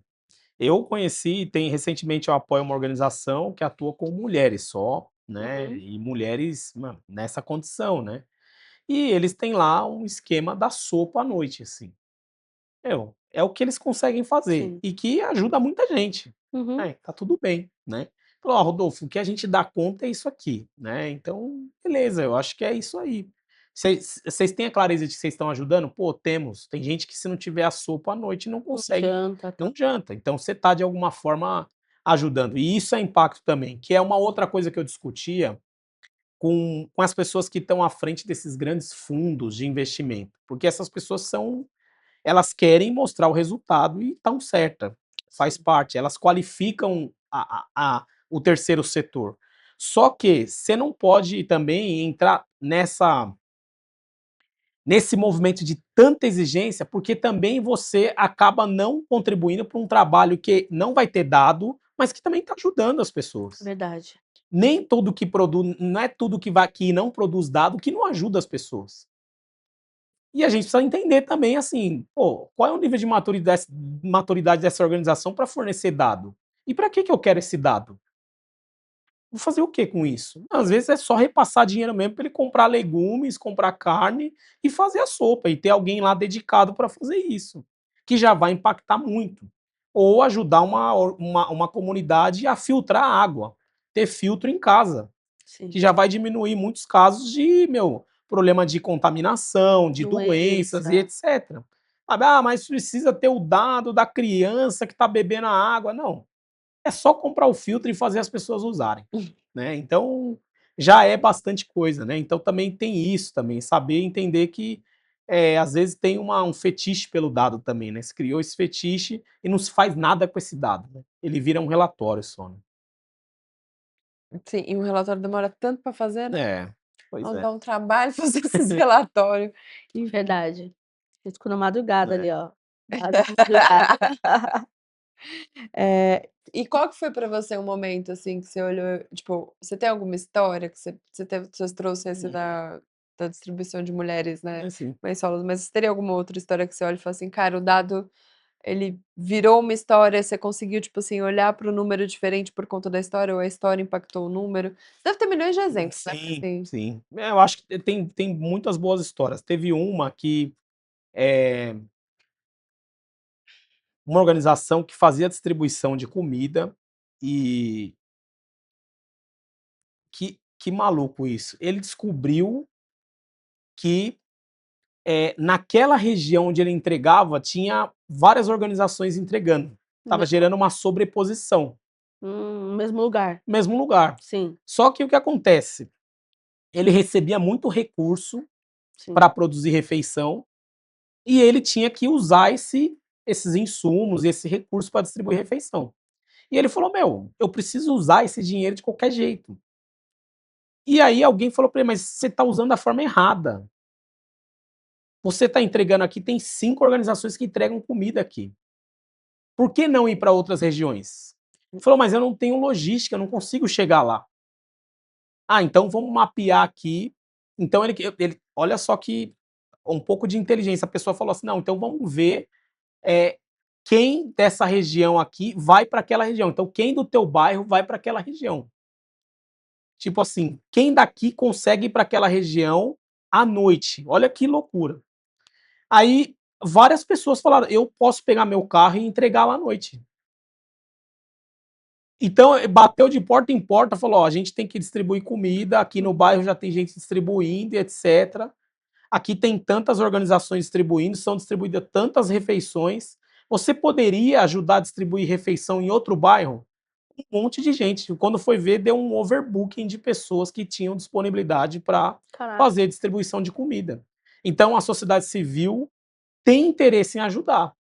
eu conheci recentemente eu apoio uma organização que atua com mulheres só, né, Uhum, e mulheres, mano, nessa condição, né. E eles têm lá um esquema da sopa à noite, assim. É o que eles conseguem fazer sim. e que ajuda muita gente. Uhum, É, tá tudo bem, né. Falou: "Ó, Rodolfo, o que a gente dá conta é isso aqui, né, então beleza, eu acho que é isso aí. Vocês têm a clareza de que vocês estão ajudando? Pô, temos. Tem gente que se não tiver a sopa à noite não não consegue, janta, tá. não janta, então você tá de alguma forma ajudando. E isso é impacto também, que é uma outra coisa que eu discutia com as pessoas que estão à frente desses grandes fundos de investimento, porque essas pessoas elas querem mostrar o resultado e estão certa, faz Sim, parte, elas qualificam o terceiro setor. Só que você não pode também entrar nesse movimento de tanta exigência, porque também você acaba não contribuindo para um trabalho que não vai ter dado, mas que também está ajudando as pessoas. verdade. Nem tudo que produz, não é tudo que não produz dado que não ajuda as pessoas. E a gente precisa entender também, assim, pô, qual é o nível de maturidade dessa organização para fornecer dado? E para que eu quero esse dado? Vou fazer o que com isso? Às vezes é só repassar dinheiro mesmo para ele comprar legumes, comprar carne e fazer a sopa e ter alguém lá dedicado para fazer isso, que já vai impactar muito. Ou ajudar uma comunidade a filtrar a água, ter filtro em casa, Sim. que já vai diminuir muitos casos de, problema de contaminação, de doenças e Doença. etc. Sabe, ah, mas precisa ter o dado da criança que está bebendo a água. Não, é só comprar o filtro e fazer as pessoas usarem, né? Então, já é bastante coisa, né? Então também tem isso também, saber entender que às vezes tem um fetiche pelo dado também, né? Se criou esse fetiche e não se faz nada com esse dado, né? Ele vira um relatório só, né? Sim, e o relatório demora tanto para fazer, né. É, pois Nossa, é. dá um trabalho fazer esses relatórios. Enfim. Verdade. Eu fico na madrugada É. ali, ó, quase na madrugada. E qual que foi pra você um momento, assim, que você olhou, tipo, você tem alguma história que você trouxe esse da distribuição de mulheres, né, É sim. mães solos, mas você teria alguma outra história que você olha e fala assim: "Cara, o dado, ele virou uma história", você conseguiu, tipo assim, olhar para o número diferente por conta da história ou a história impactou o número? Deve ter milhões de exemplos, né, Sim, assim. sim. Eu acho que tem muitas boas histórias. Teve uma que, eh, uma organização que fazia distribuição de comida e que maluco isso, ele descobriu que, naquela região onde ele entregava, tinha várias organizações entregando. No Estava mesmo gerando uma sobreposição, mesmo lugar. mesmo lugar. Sim, Só que o que acontece, ele recebia muito recurso sim. para produzir refeição. E ele tinha que usar esses insumos, esse recurso para distribuir refeição. E ele falou: "Meu, eu preciso usar esse dinheiro de qualquer jeito". E aí alguém falou para ele: "Mas você está usando da forma errada. Você está entregando aqui, tem 5 organizações que entregam comida aqui. Por que não ir para outras regiões?". Ele falou: "Mas eu não tenho logística, eu não consigo chegar lá". "Ah, então vamos mapear aqui". Então ele olha só que um pouco de inteligência, a pessoa falou assim: "Não, então vamos ver é, quem dessa região aqui vai para aquela região. Então, quem do teu bairro vai para aquela região. Tipo assim, quem daqui consegue ir para aquela região à noite? Olha que loucura. Aí, várias pessoas falaram: eu posso pegar meu carro e entregar lá à noite. Então, bateu de porta em porta, falou: ó, a gente tem que distribuir comida, aqui no bairro já tem gente distribuindo, etc. aqui tem tantas organizações distribuindo, são distribuídas tantas refeições, você poderia ajudar a distribuir refeição em outro bairro? Um monte de gente. Quando foi ver, deu um overbooking de pessoas que tinham disponibilidade para Caraca, fazer distribuição de comida. Então a sociedade civil tem interesse em ajudar.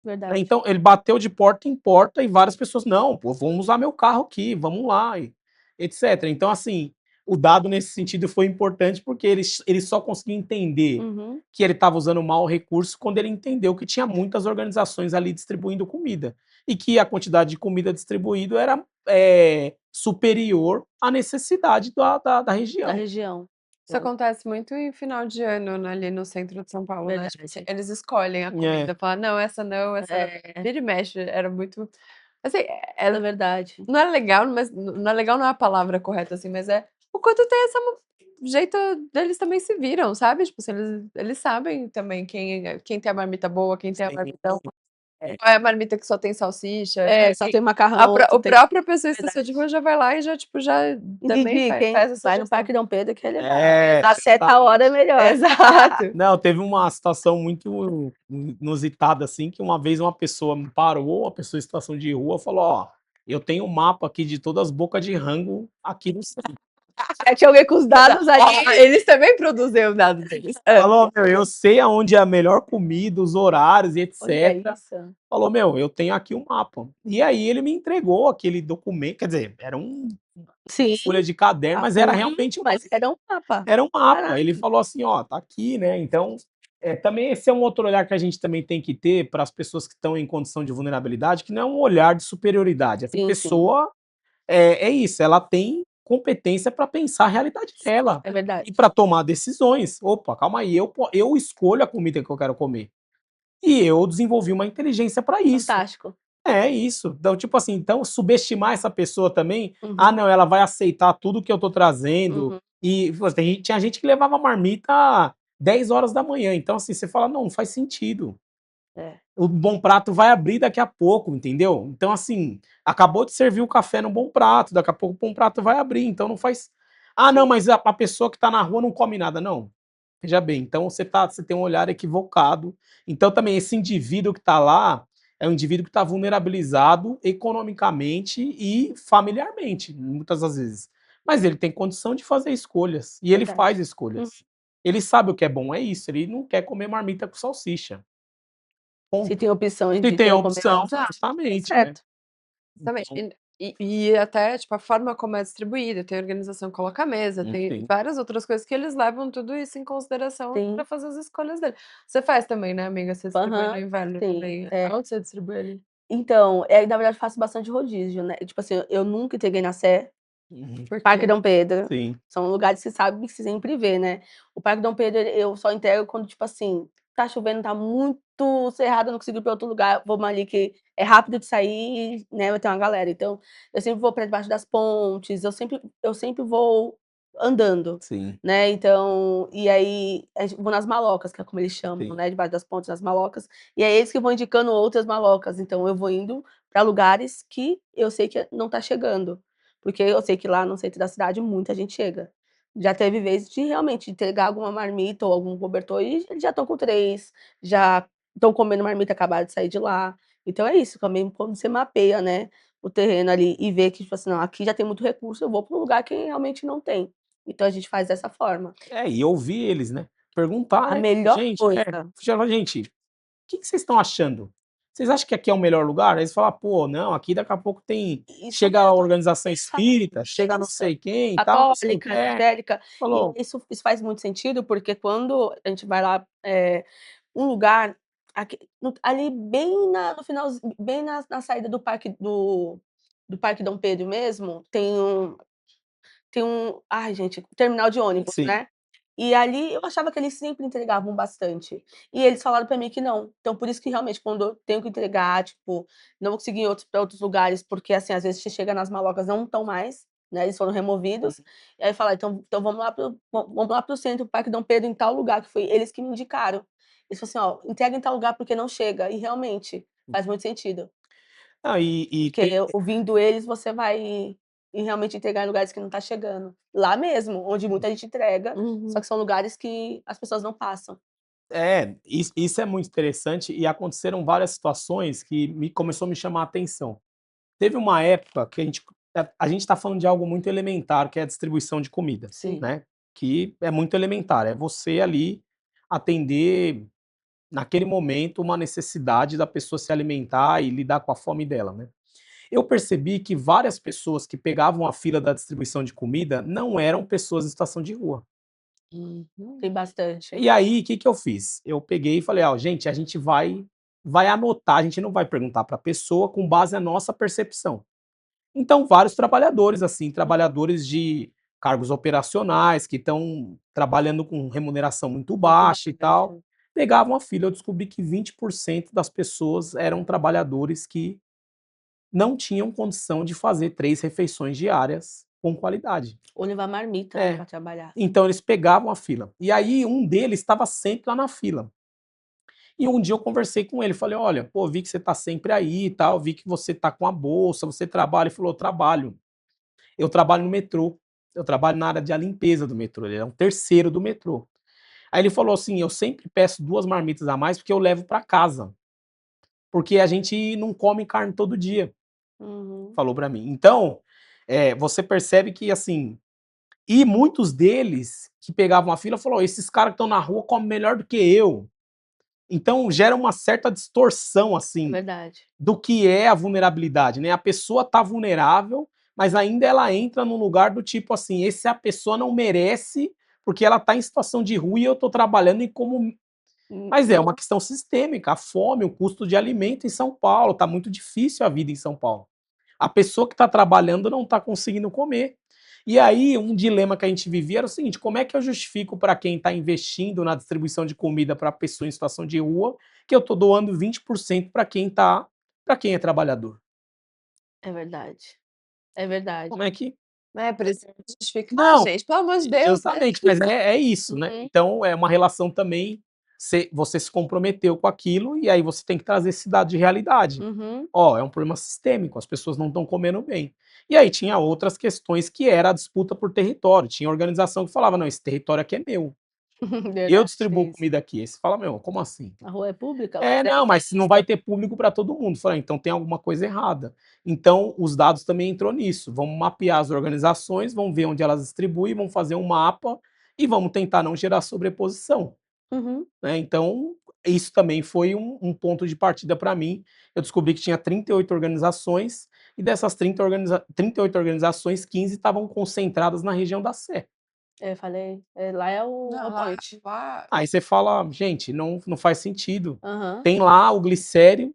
verdade. Então ele bateu de porta em porta e várias pessoas: "Não, pô, vamos usar meu carro aqui, vamos lá", e etcétera. Então, assim, o dado nesse sentido foi importante, porque ele só conseguiu entender Uhum. que ele estava usando mal o recurso quando ele entendeu que tinha muitas organizações ali distribuindo comida, e que a quantidade de comida distribuído era, superior à necessidade da Da região. região. Isso acontece muito em final de ano, né, ali no centro de São Paulo, né, tipo assim, Verdade. eles escolhem a É. comida, falar: "Não, essa não, essa não". É, Vira e mexe, era muito assim, é verdade. não é legal, mas não é legal não é a palavra correta, assim, mas é o quanto tem essa jeito deles também se viram, sabe, tipo assim, eles sabem também quem tem a marmita boa, quem tem a Sim. marmita ruim, É. qual é a marmita que só tem salsicha, É, só e tem macarrão, a outro o tem própria pessoa em situação de verdade. rua já vai lá e já, tipo, já também Indica, hein, faz essa vai no gestão. Parque Dom Pedro que ele dá É, dá certa hora é melhor. Exato. não, teve uma situação muito inusitada, assim, que uma vez uma pessoa me parou, uma pessoa em situação de rua, falou: "Ó, eu tenho um mapa aqui de todas as bocas de rango aqui no centro". Já tinha alguém com os dados ali. Ó, eles também produzem os dados deles. Falou: "Meu, eu sei aonde é a melhor comida, os horários e Olha etcétera". isso. Falou: "Meu, eu tenho aqui um mapa". E aí ele me entregou aquele documento, quer dizer, era Sim, folha de caderno, mas era realmente mas era um mapa. era um mapa. Caraca. Ele falou assim: "Ó, tá aqui, né". Então, também esse é um outro olhar que a gente também tem que ter para as pessoas que estão em condição de vulnerabilidade, que não é um olhar de superioridade. Essa Sim, sim, pessoa, é isso, ela tem competência para pensar a realidade dela é verdade. e para tomar decisões. "Opa, calma aí, eu escolho a comida que eu quero comer". E eu desenvolvi uma inteligência para isso. Fantástico. É isso. Então, tipo assim, então subestimar essa pessoa também, "Ah, Uhum, não, ela vai aceitar tudo que eu tô trazendo", uhum. e pô, tinha gente que levava marmita 10 horas da manhã, então assim, você fala: "Não, não faz sentido. É. O Bom Prato vai abrir daqui a pouco", entendeu? Então assim, acabou de servir o café no Bom Prato, daqui a pouco o Bom Prato vai abrir, então não faz. "Ah, não, mas a pessoa que tá na rua não come nada", não. Veja bem, então você tem um olhar equivocado. Então também esse indivíduo que está lá, é um indivíduo que está vulnerabilizado economicamente e familiarmente, muitas das vezes. Mas ele tem condição de fazer escolhas, e ele Verdade. faz Uhum. escolhas. Ele sabe o que é bom, é isso, ele não quer comer marmita com salsicha, Se ponto. tem opções Se de tem ter a um comer opção, Exato, tá justamente, né. certo. exatamente. Então, E até, tipo, a forma como é distribuída, tem organização Coloca Mesa, tem enfim. várias outras coisas que eles levam tudo isso em consideração Sim. pra fazer as escolhas dele. Você faz também, né, amiga? Você distribui Aham. no inverno Sim, também. é. Aonde você distribui ali? Então, na verdade faço bastante rodízio, né, tipo assim, eu nunca entreguei na Sé, Uhum. Por Parque quê? Dom Pedro, Sim, são lugares que você sabe que você sempre vê, né. O Parque Dom Pedro eu só entrego quando, tipo assim, tá chovendo, tá muito cerrado, eu não consigo ir pra outro lugar, vamos ali que é rápido de sair, né, vai ter uma galera. Então, eu sempre vou pra debaixo das pontes, eu sempre vou andando, sim, né, então e aí, vou nas malocas, que é como eles chamam, sim. né, debaixo das pontes, nas malocas, e é eles que vão indicando outras malocas, então eu vou indo pra lugares que eu sei que não tá chegando. Porque eu sei que lá no centro da cidade muita gente chega. Já teve vezes de realmente entregar alguma marmita ou algum cobertor e eles já estão com 3, já estão comendo marmita, acabaram de sair de lá. Então é isso, também quando você mapeia, né, o terreno ali e vê que, tipo assim: "Não, aqui já tem muito recurso, eu vou para um lugar que realmente não tem". Então a gente faz dessa forma. E ouvir eles, né, perguntar, A né: melhor "Gente", coisa fala: "Gente, que vocês estão achando? Vocês acham que aqui é o melhor lugar?" Aí eles falam: "Pô, não, aqui daqui a pouco tem isso chega a mesmo, organização eles falam espírita, chega não isso. sei quem e tal, não sei o Católica, quê". evangélica, e Falou isso faz muito sentido, porque quando a gente vai lá, um lugar aqui ali bem no finalzinho, bem na saída do Parque Dom Pedro mesmo, tem um ai gente, terminal de ônibus, sim, né. E ali eu achava que eles sempre entregavam bastante. E eles falaram pra mim que não. Então por isso que realmente quando eu tenho que entregar, tipo, não vou conseguir ir pra outros lugares, porque, assim, às vezes você chega nas malocas não estão mais, né, eles foram removidos. E aí falaram: "Então vamos lá para o centro, Parque Dom Pedro, em tal lugar", que foi eles que me indicaram. Eles falaram assim: "Ó, entrega em tal lugar porque não chega", e realmente faz muito sentido, não, e porque tem ouvindo eles você vai em realmente entregar em lugares que não tá chegando. Lá mesmo, onde muita gente entrega, só que são lugares que as pessoas não passam. Isso é muito interessante e aconteceram várias situações que começou a me chamar a atenção. Teve uma época que a gente está falando de algo muito elementar, que é a distribuição de comida, Sim. né? Que é muito elementar, é você ali atender naquele momento uma necessidade da pessoa se alimentar e lidar com a fome dela, né? Eu percebi que várias pessoas que pegavam a fila da distribuição de comida não eram pessoas em situação de rua. Tem bastante. E aí, o que que eu fiz? Eu peguei e falei: "Ó, gente, a gente vai anotar, a gente não vai perguntar para a pessoa com base na nossa percepção". Então, vários trabalhadores, assim, trabalhadores de cargos operacionais que estão trabalhando com remuneração muito Muito baixa e tal, baixa. pegavam a fila. Eu descobri que 20% das pessoas eram trabalhadores que não tinham condição de fazer 3 refeições diárias com qualidade. Ou levar marmita, né, É. pra trabalhar. Então eles pegavam a fila. E aí um deles estava sempre lá na fila. E um dia eu conversei com ele, falei: "Olha, pô, vi que você tá sempre aí e tal, vi que você tá com a bolsa, você trabalha?" Ele falou: "Trabalho. Eu trabalho no metrô, eu trabalho na área de limpeza do metrô", ele é um terceiro do metrô. Aí ele falou assim: "Eu sempre peço 2 marmitas a mais, porque eu levo para casa, porque a gente não come carne todo dia", Uhum. falou para mim. Então, você percebe que, assim, e muitos deles que pegavam a fila falou: "Esses caras que estão na rua comem melhor do que eu". Então gera uma certa distorção, É assim, verdade. do que é a vulnerabilidade, né. A pessoa tá vulnerável, mas ainda ela entra num lugar do tipo assim: "Esse a pessoa não merece, porque ela tá em situação de rua e eu tô trabalhando e como". Mas é uma Uhum. questão sistêmica, a fome, o custo de alimento em São Paulo, tá muito difícil a vida em São Paulo. A pessoa que está trabalhando não está conseguindo comer. E aí, um dilema que a gente vivia era o seguinte: como é que eu justifico para quem está investindo na distribuição de comida para pessoa em situação de rua, que eu estou doando 20% para quem é trabalhador? É verdade. É verdade. Como é que. É, precisa justificar, Não, gente, pelo amor de Deus, né. justamente, mas é isso, né. Uhum. Então é uma relação também, você se comprometeu com aquilo e aí você tem que trazer esse dado de realidade. Uhum. Ó, é um problema sistêmico, as pessoas não estão comendo bem. E aí tinha outras questões que era a disputa por território, tinha organização que falava: "Não, esse território aqui é meu, eu Verdade, distribuo tem isso. comida aqui". Aí você fala: "Meu, como assim?". A rua é pública, É, você não, tem mas não vai lista. ter público para todo mundo. Falei: "Então tem alguma coisa errada". Então os dados também entrou nisso, vamos mapear as organizações, vamos ver onde elas distribuem, vamos fazer um mapa e vamos tentar não gerar sobreposição, Uhum. né. Então, isso também foi um ponto de partida para mim. Eu descobri que tinha 38 organizações e dessas 38 organizações, 15 estavam concentradas na região da Sé. Eu falei, lá é o Não, lá point. lá Aí você fala: "Gente, não faz sentido". Aham. Tem lá o Glicério,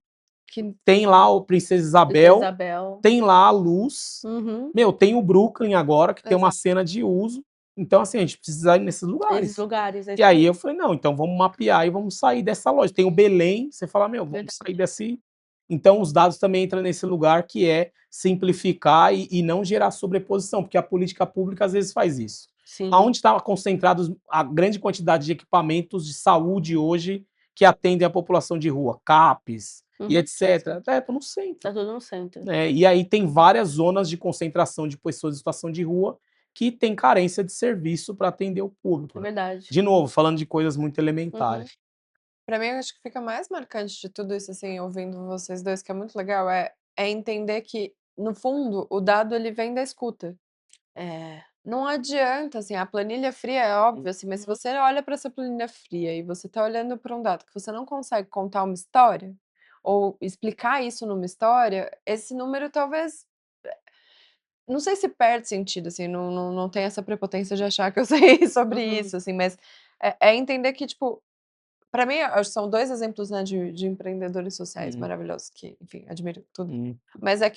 que tem lá o Princesa Princesa Isabel, Isabel. tem lá a Luz, Uhum. meu, tem o Brooklyn agora, que tem uma exato. cena de uso. Então, assim, a gente precisa ir nesses Esses lugares. lugares, é E isso aí aí. eu falei: "Não, então vamos mapear e vamos sair dessa loja". Tem o Belém, você fala: "Meu, vamos sair Verdade. desse". Então os dados também entram nesse lugar que é simplificar e não gerar sobreposição, porque a política pública às vezes faz isso. Sim. Aonde está concentrados a grande quantidade de equipamentos de saúde hoje que atendem a população de rua? CAPs e Uhum. etcétera. Tô no centro. Tá tudo no centro. E aí tem várias zonas de concentração de pessoas em situação de rua que tem carência de serviço para atender o público, É né. verdade. De novo, falando de coisas muito Uhum. elementares. Pra mim, eu acho que fica mais marcante de tudo isso, assim, ouvindo vocês 2, que é muito legal, é entender que, no fundo, o dado ele vem da escuta. É. Não adianta, assim, a planilha fria é óbvio, assim, mas se você olha para essa planilha fria e você tá olhando para um dado que você não consegue contar uma história, ou explicar isso numa história, esse número talvez não sei se perde sentido, assim, não tenho essa prepotência de achar que eu sei sobre Uhum. isso, assim, mas é entender que, tipo, para mim, acho que são 2 exemplos, né, de empreendedores sociais Uhum, maravilhosos que, enfim, admiro tudo. uhum, Mas é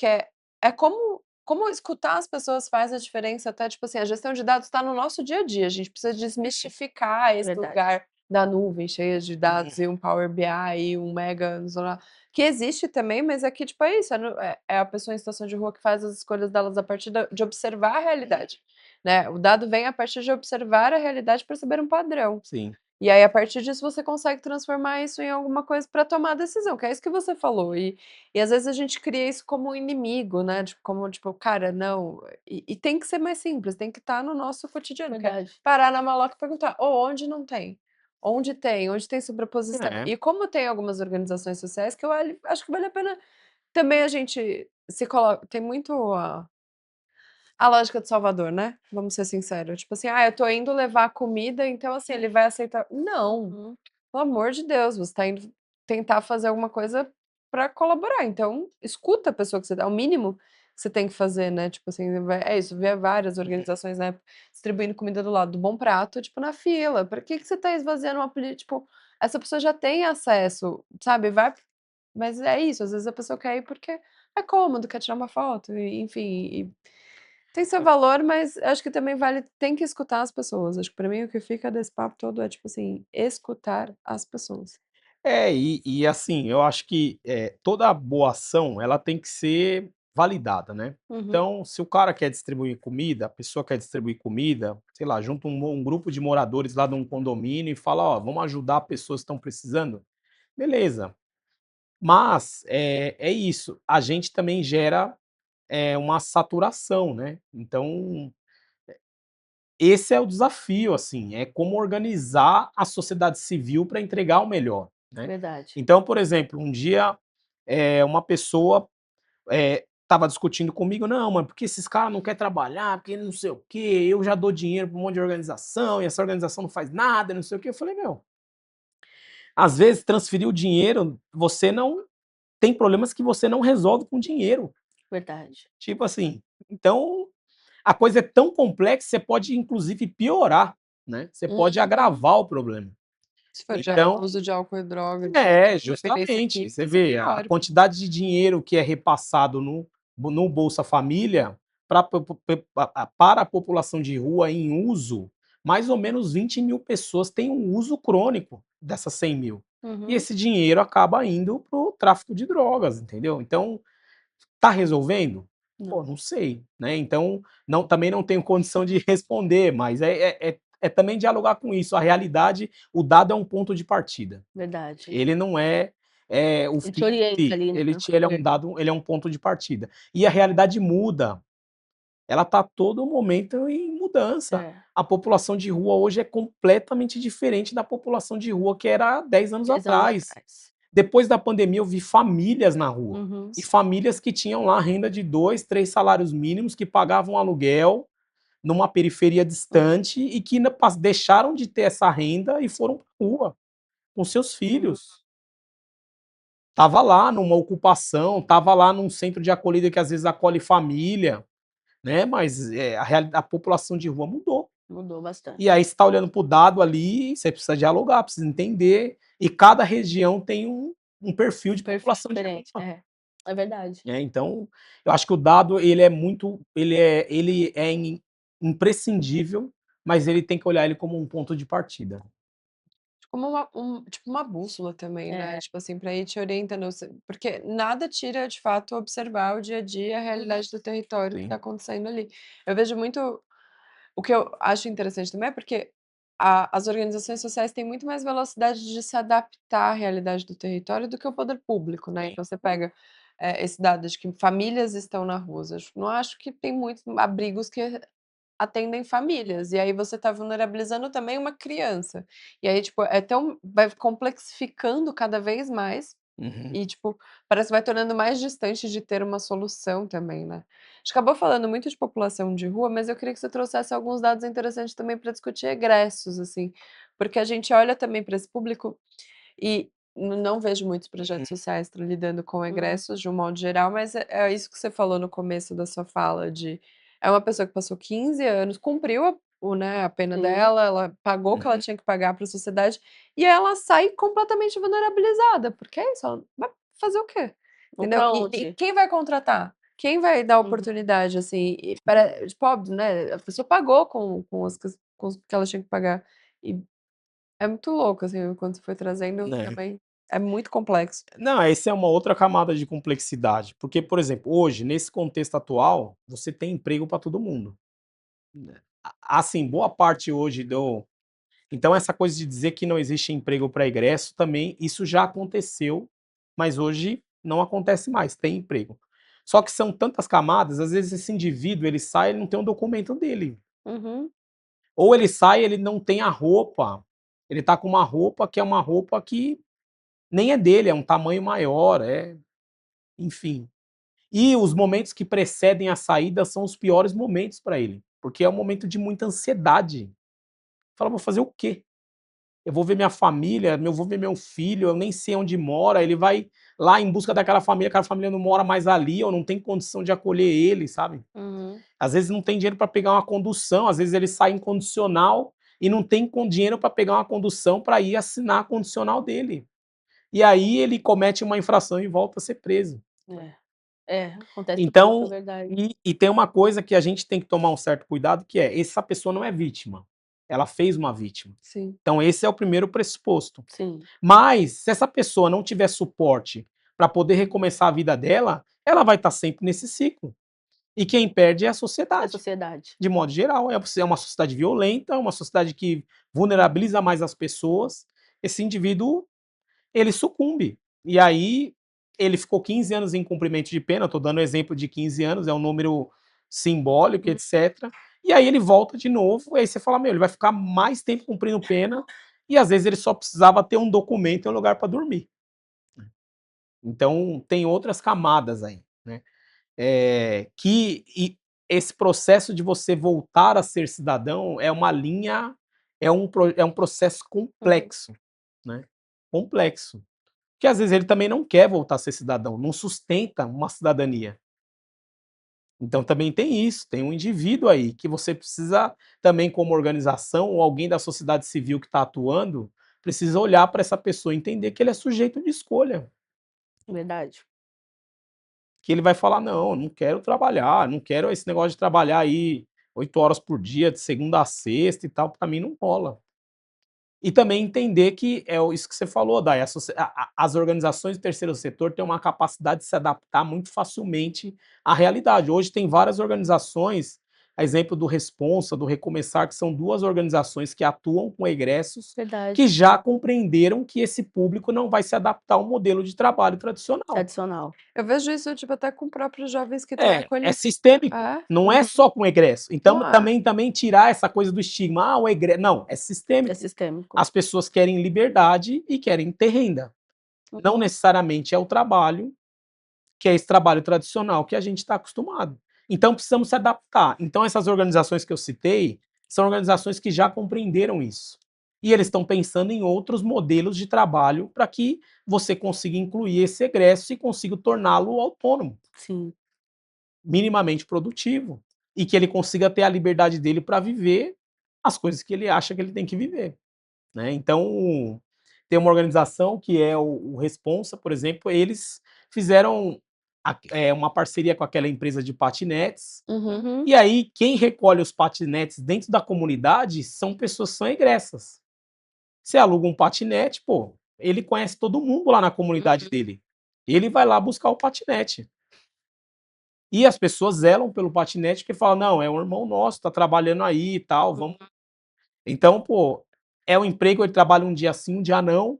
como escutar as pessoas faz a diferença até, tipo assim, a gestão de dados está no nosso dia a dia, a gente precisa desmistificar É esse verdade. lugar da nuvem cheia de uhum. dados e um Power BI e um Mega não sei lá, que existe também, mas é que, tipo, é isso, é a pessoa em situação de rua que faz as escolhas delas a partir de observar a realidade, né. O dado vem a partir de observar a realidade para saber um padrão. Sim. E aí, a partir disso, você consegue transformar isso em alguma coisa para tomar a decisão, que é isso que você falou. E às vezes a gente cria isso como um inimigo, né? Tipo, como, tipo, cara, não. E tem que ser mais simples, tem que estar no nosso cotidiano, que é Verdade. parar na maloca e perguntar: "Ô, onde não tem? Onde tem? Onde tem sobreposição?" É, E como tem algumas organizações sociais que eu acho que vale a pena também a gente se coloca. Tem muito a lógica do Salvador, né, vamos ser sinceros, tipo assim: "Ah, eu tô indo levar comida, então, assim, ele vai aceitar". Não, Uhum. pelo amor de Deus, você tá indo tentar fazer alguma coisa pra colaborar, então escuta a pessoa que você tá, é o mínimo que você tem que fazer, né, tipo assim, é isso, ver várias organizações, né, distribuindo comida do lado do Bom Prato, tipo, na fila, pra que você tá esvaziando uma tipo, essa pessoa já tem acesso, sabe, vai, mas é isso, às vezes a pessoa quer ir porque é cômodo, quer tirar uma foto, e enfim, tem seu valor, mas acho que também vale, tem que escutar as pessoas. Acho que pra mim o que fica desse papo todo é, tipo assim, escutar as pessoas. e assim, eu acho que toda boa ação ela tem que ser validada, né? Uhum. Então, se o cara quer distribuir comida, a pessoa quer distribuir comida, sei lá, junta um grupo de moradores lá de um condomínio e fala, ó, vamos ajudar pessoas que estão precisando, beleza. Mas é isso, a gente também gera uma saturação, né? Então, esse é o desafio, assim, é como organizar a sociedade civil para entregar o melhor, né. Verdade. Então, por exemplo, um dia, uma pessoa, estava discutindo comigo: "Não, mas porque esses caras não quer trabalhar, porque não sei o quê, eu já dou dinheiro para um monte de organização e essa organização não faz nada, não sei o quê". Eu falei: "Meu, às vezes transferir o dinheiro, você não tem problemas que você não resolve com dinheiro". Verdade. Tipo assim, então a coisa é tão complexa, você pode inclusive piorar, né, você pode Uhum. agravar o problema. Se for de Então uso de álcool e droga, de dependência justamente, química, você você vê a piora. quantidade de dinheiro que é repassado no Bolsa Família pra para a população de rua em uso, mais ou menos 20.000 pessoas têm um uso crônico dessas 100.000. E Uhum. esse dinheiro acaba indo para o tráfico de drogas, entendeu. Então, tá resolvendo? Não. Pô, não sei, né, então também não tenho condição de responder, mas é também dialogar com isso, a realidade, o dado é um ponto de partida. Verdade. Ele não o Ele fim te em orienta si, ali, né. ele é um dado, ele é um ponto de partida. E a realidade muda, ela tá a todo momento em mudança. É. A população de rua hoje é completamente diferente da população de rua que era há 10 anos 10 anos atrás. atrás. Depois da pandemia eu vi famílias na rua, Uhum. e famílias que tinham lá renda de 2, 3 salários mínimos, que pagavam aluguel numa periferia Uhum. distante e que deixaram de ter essa renda e foram pra rua com seus Uhum. filhos. Tava lá numa ocupação, tava lá num centro de acolhida que às vezes acolhe família, né, mas, a população de rua mudou. Mudou E bastante. aí você tá olhando para o dado ali, você precisa dialogar, precisa entender, e cada região tem um perfil Um de perfil população de diferente. rua. É. É verdade. Então, eu acho que o dado ele é imprescindível, mas ele tem que olhar ele como um ponto de partida. Como tipo uma bússola também, né, É. tipo assim, pra ir te orientando, você porque nada tira, de fato, observar o dia a dia, a realidade do território que tá Sim. acontecendo ali. Eu vejo muito. O que eu acho interessante também é porque as organizações sociais têm muito mais velocidade de se adaptar à realidade do território do que o poder público, né. Sim. Então você pega, esse dado de que famílias estão na rua, eu não acho que tem muitos abrigos que atendem famílias, e aí você está vulnerabilizando também uma criança. E aí, tipo, é tão vai complexificando cada vez mais Uhum. e, tipo, parece que vai tornando mais distante de ter uma solução também, né. A gente acabou falando muito de população de rua, mas eu queria que você trouxesse alguns dados interessantes também para discutir egressos, assim, porque a gente olha também para esse público e não vejo muitos projetos sociais lidando com Uhum. egressos de um modo geral, mas é isso que você falou no começo da sua fala de é uma pessoa que passou 15 anos, cumpriu né, a pena Sim. dela, ela pagou o que ela Uhum. tinha que pagar para a sociedade, e ela sai completamente vulnerabilizada, porque é isso, ela vai fazer o quê? Vou Entendeu? pra E onde? quem vai contratar? Quem vai dar Uhum. oportunidade, assim? E tipo, óbvio, né, a pessoa pagou com os que ela tinha que pagar. E é muito louco, assim, quando você foi trazendo Né. também, é muito complexo. Não, essa é uma outra camada de complexidade, porque, por exemplo, hoje, nesse contexto atual, você tem emprego para todo mundo, né. Assim, boa parte hoje Então essa coisa de dizer que não existe emprego para egresso também, isso já aconteceu, mas hoje não acontece mais, tem emprego. Só que são tantas camadas, às vezes esse indivíduo, ele sai, ele não tem um documento dele. Uhum. Ou ele sai, ele não tem a roupa, ele tá com uma roupa que é uma roupa que nem é dele, é um tamanho maior, enfim. E os momentos que precedem a saída são os piores momentos para ele, porque é um momento de muita ansiedade. Fala: "Vou fazer o quê? Eu vou ver minha família, eu vou ver meu filho, eu nem sei onde mora", ele vai lá em busca daquela família, aquela família não mora mais ali ou não tem condição de acolher ele, sabe. Uhum. Às vezes não tem dinheiro para pegar uma condução, às vezes ele sai incondicional e não tem dinheiro para pegar uma condução para ir assinar a condicional dele. E aí ele comete uma infração e volta a ser preso. É. É, acontece muito, é Então, verdade. e tem uma coisa que a gente tem que tomar um certo cuidado, que é, essa pessoa não é vítima, ela fez uma vítima. Sim. Então esse é o primeiro pressuposto. Sim, Mas, se essa pessoa não tiver suporte para poder recomeçar a vida dela, ela vai estar sempre nesse ciclo. E quem perde é a é a sociedade, sociedade. de modo geral. É uma sociedade violenta, uma sociedade que vulnerabiliza mais as pessoas. Esse indivíduo, ele sucumbe. E aí, ele ficou 15 anos em cumprimento de pena, estou dando exemplo de 15 anos, é um número simbólico, etc. E aí ele volta de novo, e aí você fala, meu, ele vai ficar mais tempo cumprindo pena, e às vezes ele só precisava ter um documento e um lugar para dormir. Então, tem outras camadas aí, né? Que esse processo de você voltar a ser cidadão é uma linha, é um processo Uhum. complexo, né? Complexo. Que às vezes ele também não quer voltar a ser cidadão, não sustenta uma cidadania. Então também tem isso, tem um indivíduo aí que você precisa também, como organização ou alguém da sociedade civil que está atuando, precisa olhar para essa pessoa e entender que ele é sujeito de escolha. Verdade. Que ele vai falar: "Não, eu não quero trabalhar, não quero esse negócio de trabalhar aí 8 horas por dia, de segunda a sexta e tal, para mim não rola". E também entender que isso que você falou, Day, as organizações do terceiro setor têm uma capacidade de se adaptar muito facilmente à realidade. Hoje tem várias organizações, a exemplo do Responsa, do Recomeçar, que são 2 organizações que atuam com egressos, Verdade. que já compreenderam que esse público não vai se adaptar ao modelo de trabalho tradicional. Tradicional. Eu vejo isso, tipo, até com próprios jovens que estão É acolhidos. sistêmico, É, não é só com egresso. Então não é. também tirar essa coisa do estigma, o egresso não, é É sistêmico. sistêmico. As pessoas querem liberdade e querem ter renda. Não Uhum. necessariamente é o trabalho, que é esse trabalho tradicional que a gente está acostumado. Então precisamos se adaptar. Então essas organizações que eu citei, são organizações que já compreenderam isso. E eles estão pensando em outros modelos de trabalho para que você consiga incluir esse egresso e consiga torná-lo autônomo, Sim. minimamente produtivo, e que ele consiga ter a liberdade dele para viver as coisas que ele acha que ele tem que viver, né. Então, tem uma organização que é o Responsa, por exemplo, eles fizeram uma parceria com aquela empresa de patinetes, Uhum. Uhum. e aí quem recolhe os patinetes dentro da comunidade são pessoas que são egressas. Você aluga um patinete, pô, ele conhece todo mundo lá na comunidade dele. Ele vai lá buscar o patinete. E as pessoas zelam pelo patinete, porque falam: "Não, é um irmão nosso, tá trabalhando aí e tal, vamos". Então, pô, é um emprego, ele trabalha um dia sim, um dia não,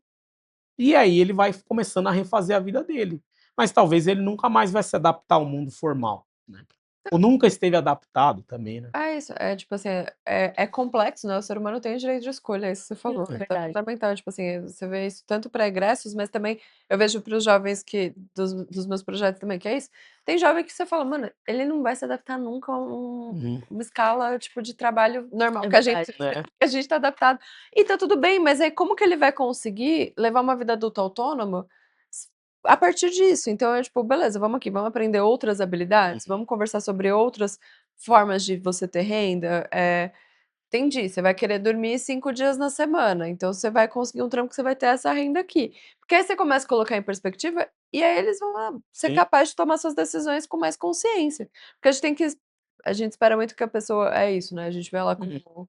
e aí ele vai começando a refazer a vida dele. Mas talvez ele nunca mais vai se adaptar ao mundo formal, né. Ou nunca esteve adaptado também, né. É isso, é tipo assim, é complexo, né, o ser humano tem o direito de escolha, é isso que você falou, então é Verdade. fundamental, tipo assim, você vê isso tanto para egressos, mas também eu vejo para os jovens que dos meus projetos também, que é isso, tem jovem que você fala: "Mano, ele não vai se adaptar nunca a Uhum. uma escala, tipo, de trabalho normal É que a gente verdade. É. que a gente tá adaptado". E tá tudo bem, mas aí como que ele vai conseguir levar uma vida adulta autônoma s a partir disso? Então é tipo: "Beleza, vamos aqui, vamos aprender outras habilidades, Uhum. vamos conversar sobre outras formas de você ter renda, entendi, você vai querer dormir 5 dias na semana, então você vai conseguir um trampo que você vai ter essa renda aqui. Porque aí você começa a colocar em perspectiva, e aí eles vão ser Sim. capazes de tomar suas decisões com mais consciência. Porque a gente espera muito que a pessoa é isso, né, a gente vê ela Uhum.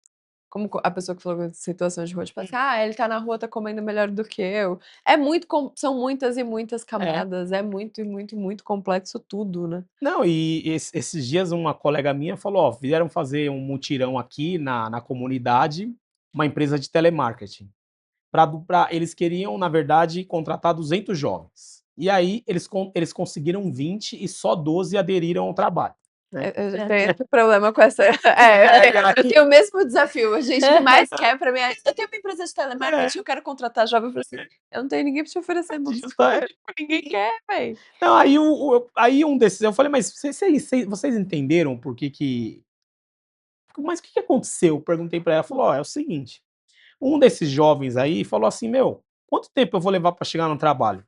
como a pessoa que falou de situações de rua, tipo assim: "Ah, ele tá na rua, tá comendo melhor do que eu". É muito são muitas e muitas É. camadas, é muito e muito, muito complexo tudo, né. Não, e esses dias uma colega minha falou: "Ó, vieram fazer um mutirão aqui na comunidade", uma empresa de telemarketing. Eles queriam, na verdade, contratar 200 jovens. E aí eles conseguiram 20 e só 12 aderiram ao trabalho. Eu tenho problema com essa. Eu tenho o mesmo desafio. A gente que mais quer pra mim. Eu tenho uma empresa de telemarketing, eu quero contratar jovem. Eu falei assim, eu não tenho ninguém pra te oferecer, moço. Ninguém quer, velho. Não, aí um desses, eu falei, mas vocês entenderam por que. Mas o que aconteceu? Eu perguntei pra ela, falou, ó, é o seguinte. Um desses jovens aí falou assim, meu, quanto tempo eu vou levar pra chegar no trabalho?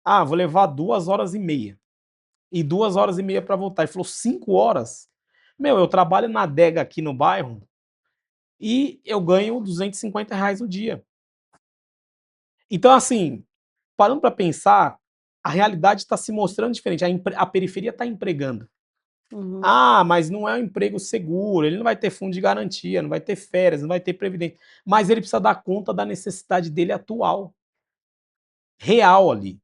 Ah, vou levar 2 horas e meia. E 2 horas e meia pra voltar. Ele falou, 5 horas? Meu, eu trabalho na adega aqui no bairro e eu ganho R$ 250 no dia. Então, assim, parando pra pensar, a realidade está se mostrando diferente. A periferia está empregando. Uhum. Ah, mas não é um emprego seguro, ele não vai ter fundo de garantia, não vai ter férias, não vai ter previdência. Mas ele precisa dar conta da necessidade dele atual, real ali.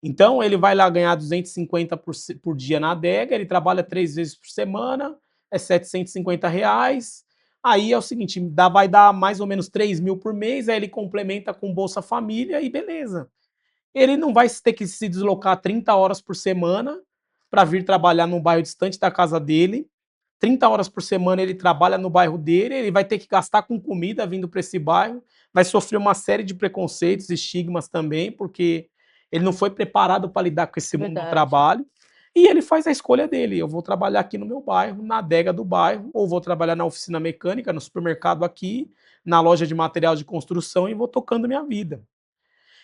Então ele vai lá ganhar 250 por dia na adega, ele trabalha 3 vezes por semana, é R$ 750. Aí é o seguinte, vai dar mais ou menos 3 mil por mês, aí ele complementa com Bolsa Família e beleza. Ele não vai ter que se deslocar 30 horas por semana para vir trabalhar num bairro distante da casa dele. 30 horas por semana ele trabalha no bairro dele, ele vai ter que gastar com comida vindo para esse bairro, vai sofrer uma série de preconceitos, estigmas também, porque ele não foi preparado para lidar com esse mundo do Verdade. trabalho. E ele faz a escolha dele. Eu vou trabalhar aqui no meu bairro, na adega do bairro, ou vou trabalhar na oficina mecânica, no supermercado aqui, na loja de material de construção e vou tocando minha vida.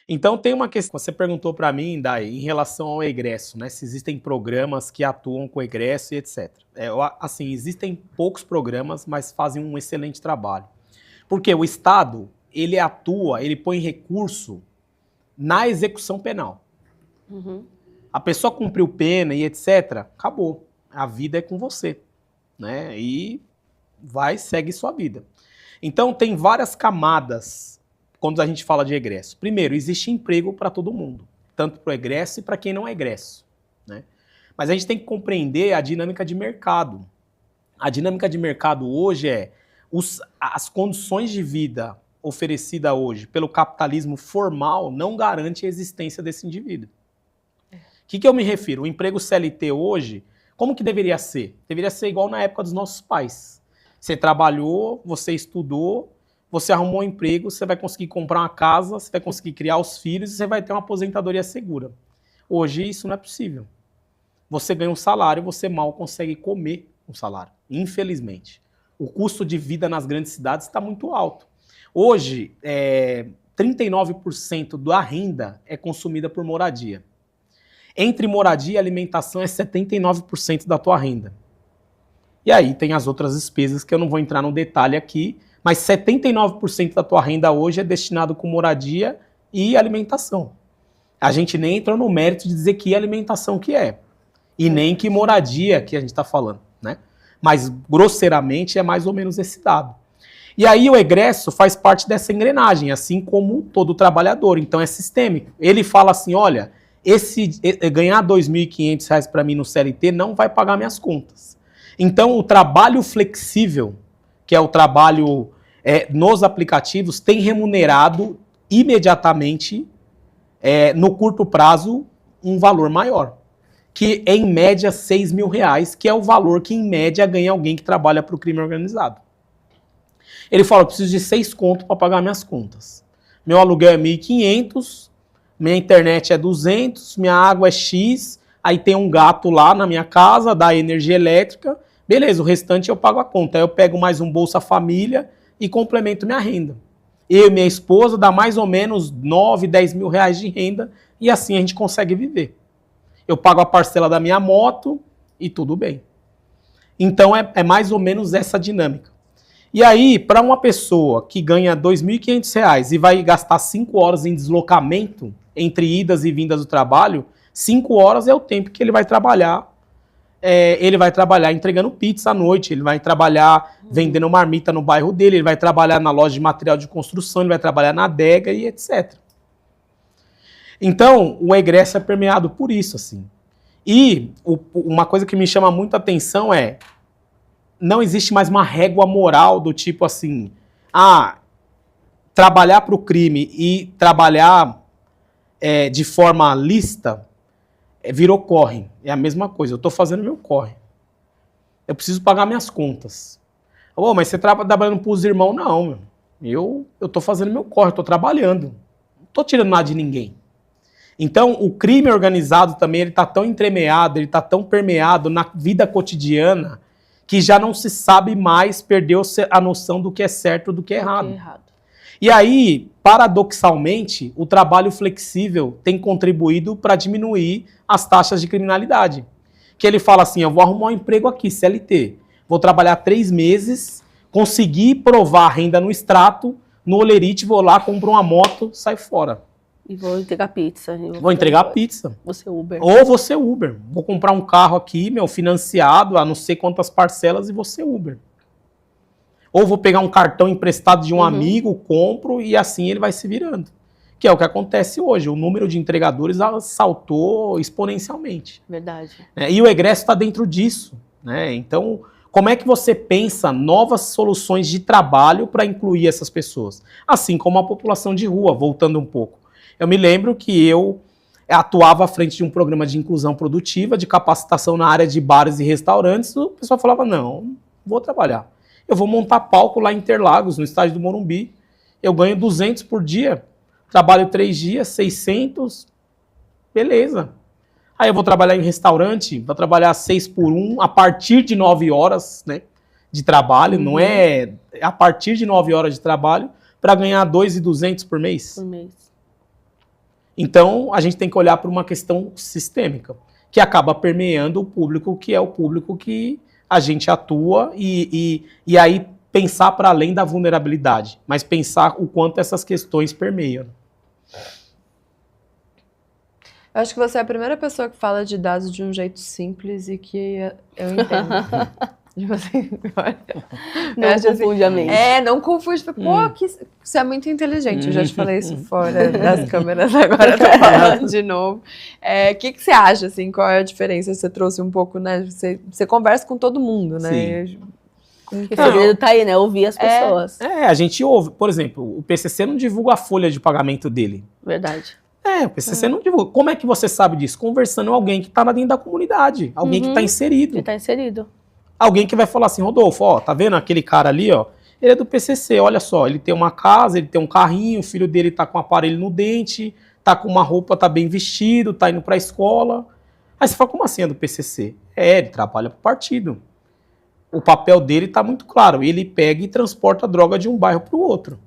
Então tem uma questão, você perguntou para mim, Dai, em relação ao egresso, né? Se existem programas que atuam com egresso e etc. Assim, existem poucos programas, mas fazem um excelente trabalho. Porque o Estado, ele atua, ele põe recurso na execução penal. Uhum. A pessoa cumpriu pena e etc, acabou. A vida é com você, né? E segue sua vida. Então tem várias camadas quando a gente fala de egresso. Primeiro, existe emprego para todo mundo, tanto para o egresso e para quem não é egresso, né? Mas a gente tem que compreender a dinâmica de mercado. A dinâmica de mercado hoje é as condições de vida oferecidas hoje pelo capitalismo formal não garante a existência desse indivíduo. O que eu me refiro? O emprego CLT hoje, como que deveria ser? Deveria ser igual na época dos nossos pais. Você trabalhou, você estudou, você arrumou um emprego, você vai conseguir comprar uma casa, você vai conseguir criar os filhos e você vai ter uma aposentadoria segura. Hoje isso não é possível. Você ganha um salário, você mal consegue comer um salário, infelizmente. O custo de vida nas grandes cidades está muito alto. Hoje, 39% da renda é consumida por moradia. Entre moradia e alimentação é 79% da tua renda. E aí tem as outras despesas que eu não vou entrar no detalhe aqui, mas 79% da tua renda hoje é destinado com moradia e alimentação. A gente nem entrou no mérito de dizer que alimentação que é. E nem que moradia que a gente está falando, né? Mas, grosseiramente, é mais ou menos esse dado. E aí o egresso faz parte dessa engrenagem, assim como todo trabalhador. Então é sistêmico. Ele fala assim, olha, ganhar R$ 2.500 para mim no CLT não vai pagar minhas contas. Então o trabalho flexível, que é o trabalho nos aplicativos, tem remunerado imediatamente, no curto prazo, um valor maior. Que é em média R$ 6.000, que é o valor que em média ganha alguém que trabalha para o crime organizado. Ele fala, eu preciso de 6 contos para pagar minhas contas. Meu aluguel é 1.500, minha internet é 200, minha água é X, aí tem um gato lá na minha casa, dá energia elétrica, beleza, o restante eu pago a conta. Aí eu pego mais um Bolsa Família e complemento minha renda. Eu e minha esposa dá mais ou menos 9, 10 mil reais de renda e assim a gente consegue viver. Eu pago a parcela da minha moto e tudo bem. Então é mais ou menos essa dinâmica. E aí, para uma pessoa que ganha R$ 2.500 e vai gastar 5 horas em deslocamento entre idas e vindas do trabalho, 5 horas é o tempo que ele vai trabalhar. Ele vai trabalhar entregando pizza à noite, ele vai trabalhar vendendo marmita no bairro dele, ele vai trabalhar na loja de material de construção, ele vai trabalhar na adega e etc. Então, o egresso é permeado por isso, assim. E uma coisa que me chama muita atenção não existe mais uma régua moral do tipo assim, trabalhar para o crime e trabalhar de forma lícita, virou corre. É a mesma coisa, eu estou fazendo meu corre. Eu preciso pagar minhas contas. Mas você está trabalhando para os irmãos? Não, meu. Eu estou fazendo meu corre, estou trabalhando. Não estou tirando nada de ninguém. Então, o crime organizado também, ele está tão entremeado, ele está tão permeado na vida cotidiana, que já não se sabe mais, perdeu a noção do que é certo e do que é errado. E aí, paradoxalmente, o trabalho flexível tem contribuído para diminuir as taxas de criminalidade. Que ele fala assim, eu vou arrumar um emprego aqui, CLT, vou trabalhar 3 meses, conseguir provar a renda no extrato, no Olerite, vou lá, compro uma moto, saio fora. E vou entregar pizza. Vou entregar pizza. Você Uber. Ou você Uber. Vou comprar um carro aqui, financiado, a não sei quantas parcelas, e você Uber. Ou vou pegar um cartão emprestado de um amigo, compro, e assim ele vai se virando. Que é o que acontece hoje. O número de entregadores saltou exponencialmente. Verdade. E o egresso está dentro disso. Então, como é que você pensa novas soluções de trabalho para incluir essas pessoas? Assim como a população de rua, voltando um pouco. Eu me lembro que eu atuava à frente de um programa de inclusão produtiva, de capacitação na área de bares e restaurantes. O pessoal falava, não vou trabalhar. Eu vou montar palco lá em Interlagos, no estádio do Morumbi. Eu ganho 200 por dia. Trabalho 3 dias, 600. Beleza. Aí eu vou trabalhar em restaurante, vou trabalhar 6 por 1, a partir de 9 horas de trabalho. Não é a partir de 9 horas de trabalho, para ganhar 2.200 por mês. Por mês. Então, a gente tem que olhar para uma questão sistêmica, que acaba permeando o público, que é o público que a gente atua, e aí pensar para além da vulnerabilidade, mas pensar o quanto essas questões permeiam. Eu acho que você é a primeira pessoa que fala de dados de um jeito simples e que eu entendo. Não confunde a mente. Não confunde. Pô, você é muito inteligente. Eu já te falei isso fora das câmeras, agora eu tô falando de novo. O que você acha, assim, qual é a diferença? Você trouxe um pouco, né? Você conversa com todo mundo, né? Sim. O segredo tá aí, né? Ouvir as pessoas. A gente ouve. Por exemplo, o PCC não divulga a folha de pagamento dele. Verdade. O PCC não divulga. Como é que você sabe disso? Conversando com alguém que tá dentro da comunidade. Alguém que tá inserido. Ele tá inserido. Alguém que vai falar assim, Rodolfo, tá vendo aquele cara ali, ele é do PCC, olha só, ele tem uma casa, ele tem um carrinho, o filho dele tá com um aparelho no dente, tá com uma roupa, tá bem vestido, tá indo pra escola. Aí você fala, como assim é do PCC? Ele trabalha pro partido. O papel dele tá muito claro, ele pega e transporta a droga de um bairro pro outro.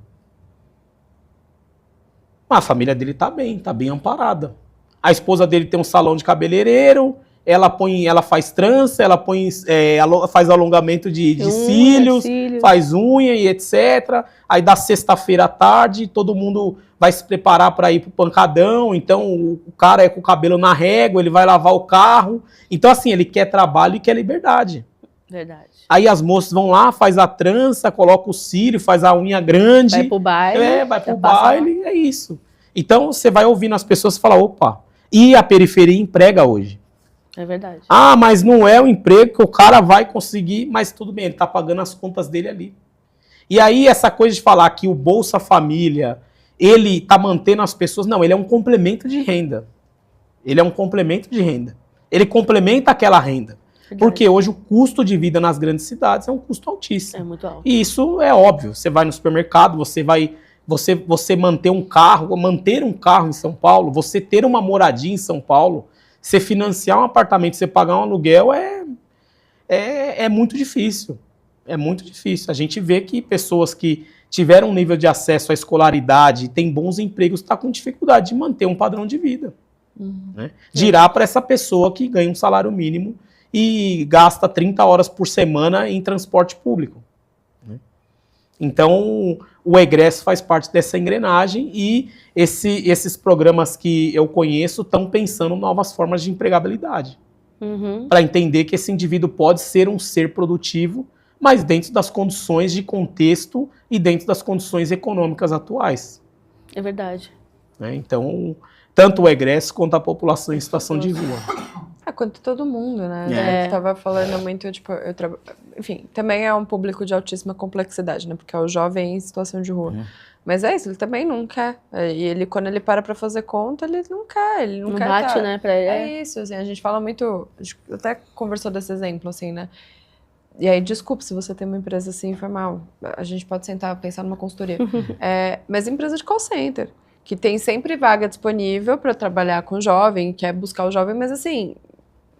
Mas a família dele tá bem amparada. A esposa dele tem um salão de cabeleireiro, ela faz trança, ela faz alongamento de cílios, faz unha e etc. Aí da sexta-feira à tarde, todo mundo vai se preparar para ir pro pancadão, então o cara é com o cabelo na régua, ele vai lavar o carro. Então assim, ele quer trabalho e quer liberdade. Verdade. Aí as moças vão lá, faz a trança, coloca o cílio, faz a unha grande. Vai pro baile. Vai pro baile, é isso. Então você vai ouvindo as pessoas falar, opa, e a periferia emprega hoje. É verdade. Mas não é o emprego que o cara vai conseguir, mas tudo bem, ele tá pagando as contas dele ali. E aí essa coisa de falar que o Bolsa Família, ele tá mantendo as pessoas, não, ele é um complemento de renda. Ele é um complemento de renda. Ele complementa aquela renda. Verdade. Porque hoje o custo de vida nas grandes cidades é um custo altíssimo. É muito alto. E isso é óbvio. Você vai no supermercado, você manter um carro em São Paulo, você ter uma moradia em São Paulo, você financiar um apartamento, você pagar um aluguel é muito difícil. É muito difícil. A gente vê que pessoas que tiveram um nível de acesso à escolaridade, têm bons empregos, estão com dificuldade de manter um padrão de vida. Né? Girar para essa pessoa que ganha um salário mínimo e gasta 30 horas por semana em transporte público. Né? Então, o egresso faz parte dessa engrenagem e esses programas que eu conheço estão pensando em novas formas de empregabilidade. Para entender que esse indivíduo pode ser um ser produtivo, mas dentro das condições de contexto e dentro das condições econômicas atuais. É verdade. Então, tanto o egresso quanto a população em situação de rua. Quanto todo mundo, né? Eu tava falando muito, tipo, enfim, também é um público de altíssima complexidade, né? Porque é o jovem em situação de rua. Mas é isso, ele também não quer. E ele, quando ele para pra fazer conta, ele não quer. Ele não quer bate, tá. né, pra ele. É isso, assim, a gente fala muito. A gente até conversou desse exemplo, assim, né? E aí, desculpe se você tem uma empresa assim, foi mal. A gente pode sentar e pensar numa consultoria. Mas empresa de call center, que tem sempre vaga disponível para trabalhar com jovem, quer buscar o jovem, mas assim,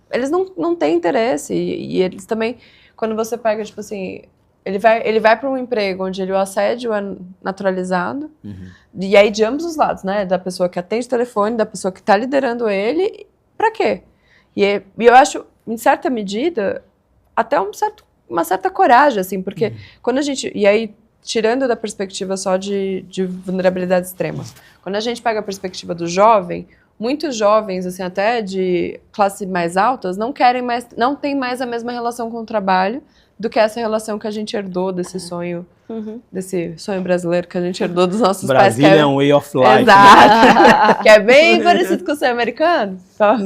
eles não têm interesse. E eles também, quando você pega, tipo assim, ele vai para um emprego onde o assédio é naturalizado, e aí de ambos os lados, né? Da pessoa que atende o telefone, da pessoa que está liderando ele, para quê? E eu acho, em certa medida, até uma certa coragem, assim, porque quando a gente... E aí, tirando da perspectiva só de vulnerabilidade extrema, quando a gente pega a perspectiva do jovem, muitos jovens, assim, até de classe mais altas, não têm mais a mesma relação com o trabalho do que essa relação que a gente herdou desse sonho, desse sonho brasileiro que a gente herdou dos nossos pais. Brasil é um way of life. Exato. Que é bem parecido com o sonho americano. Então,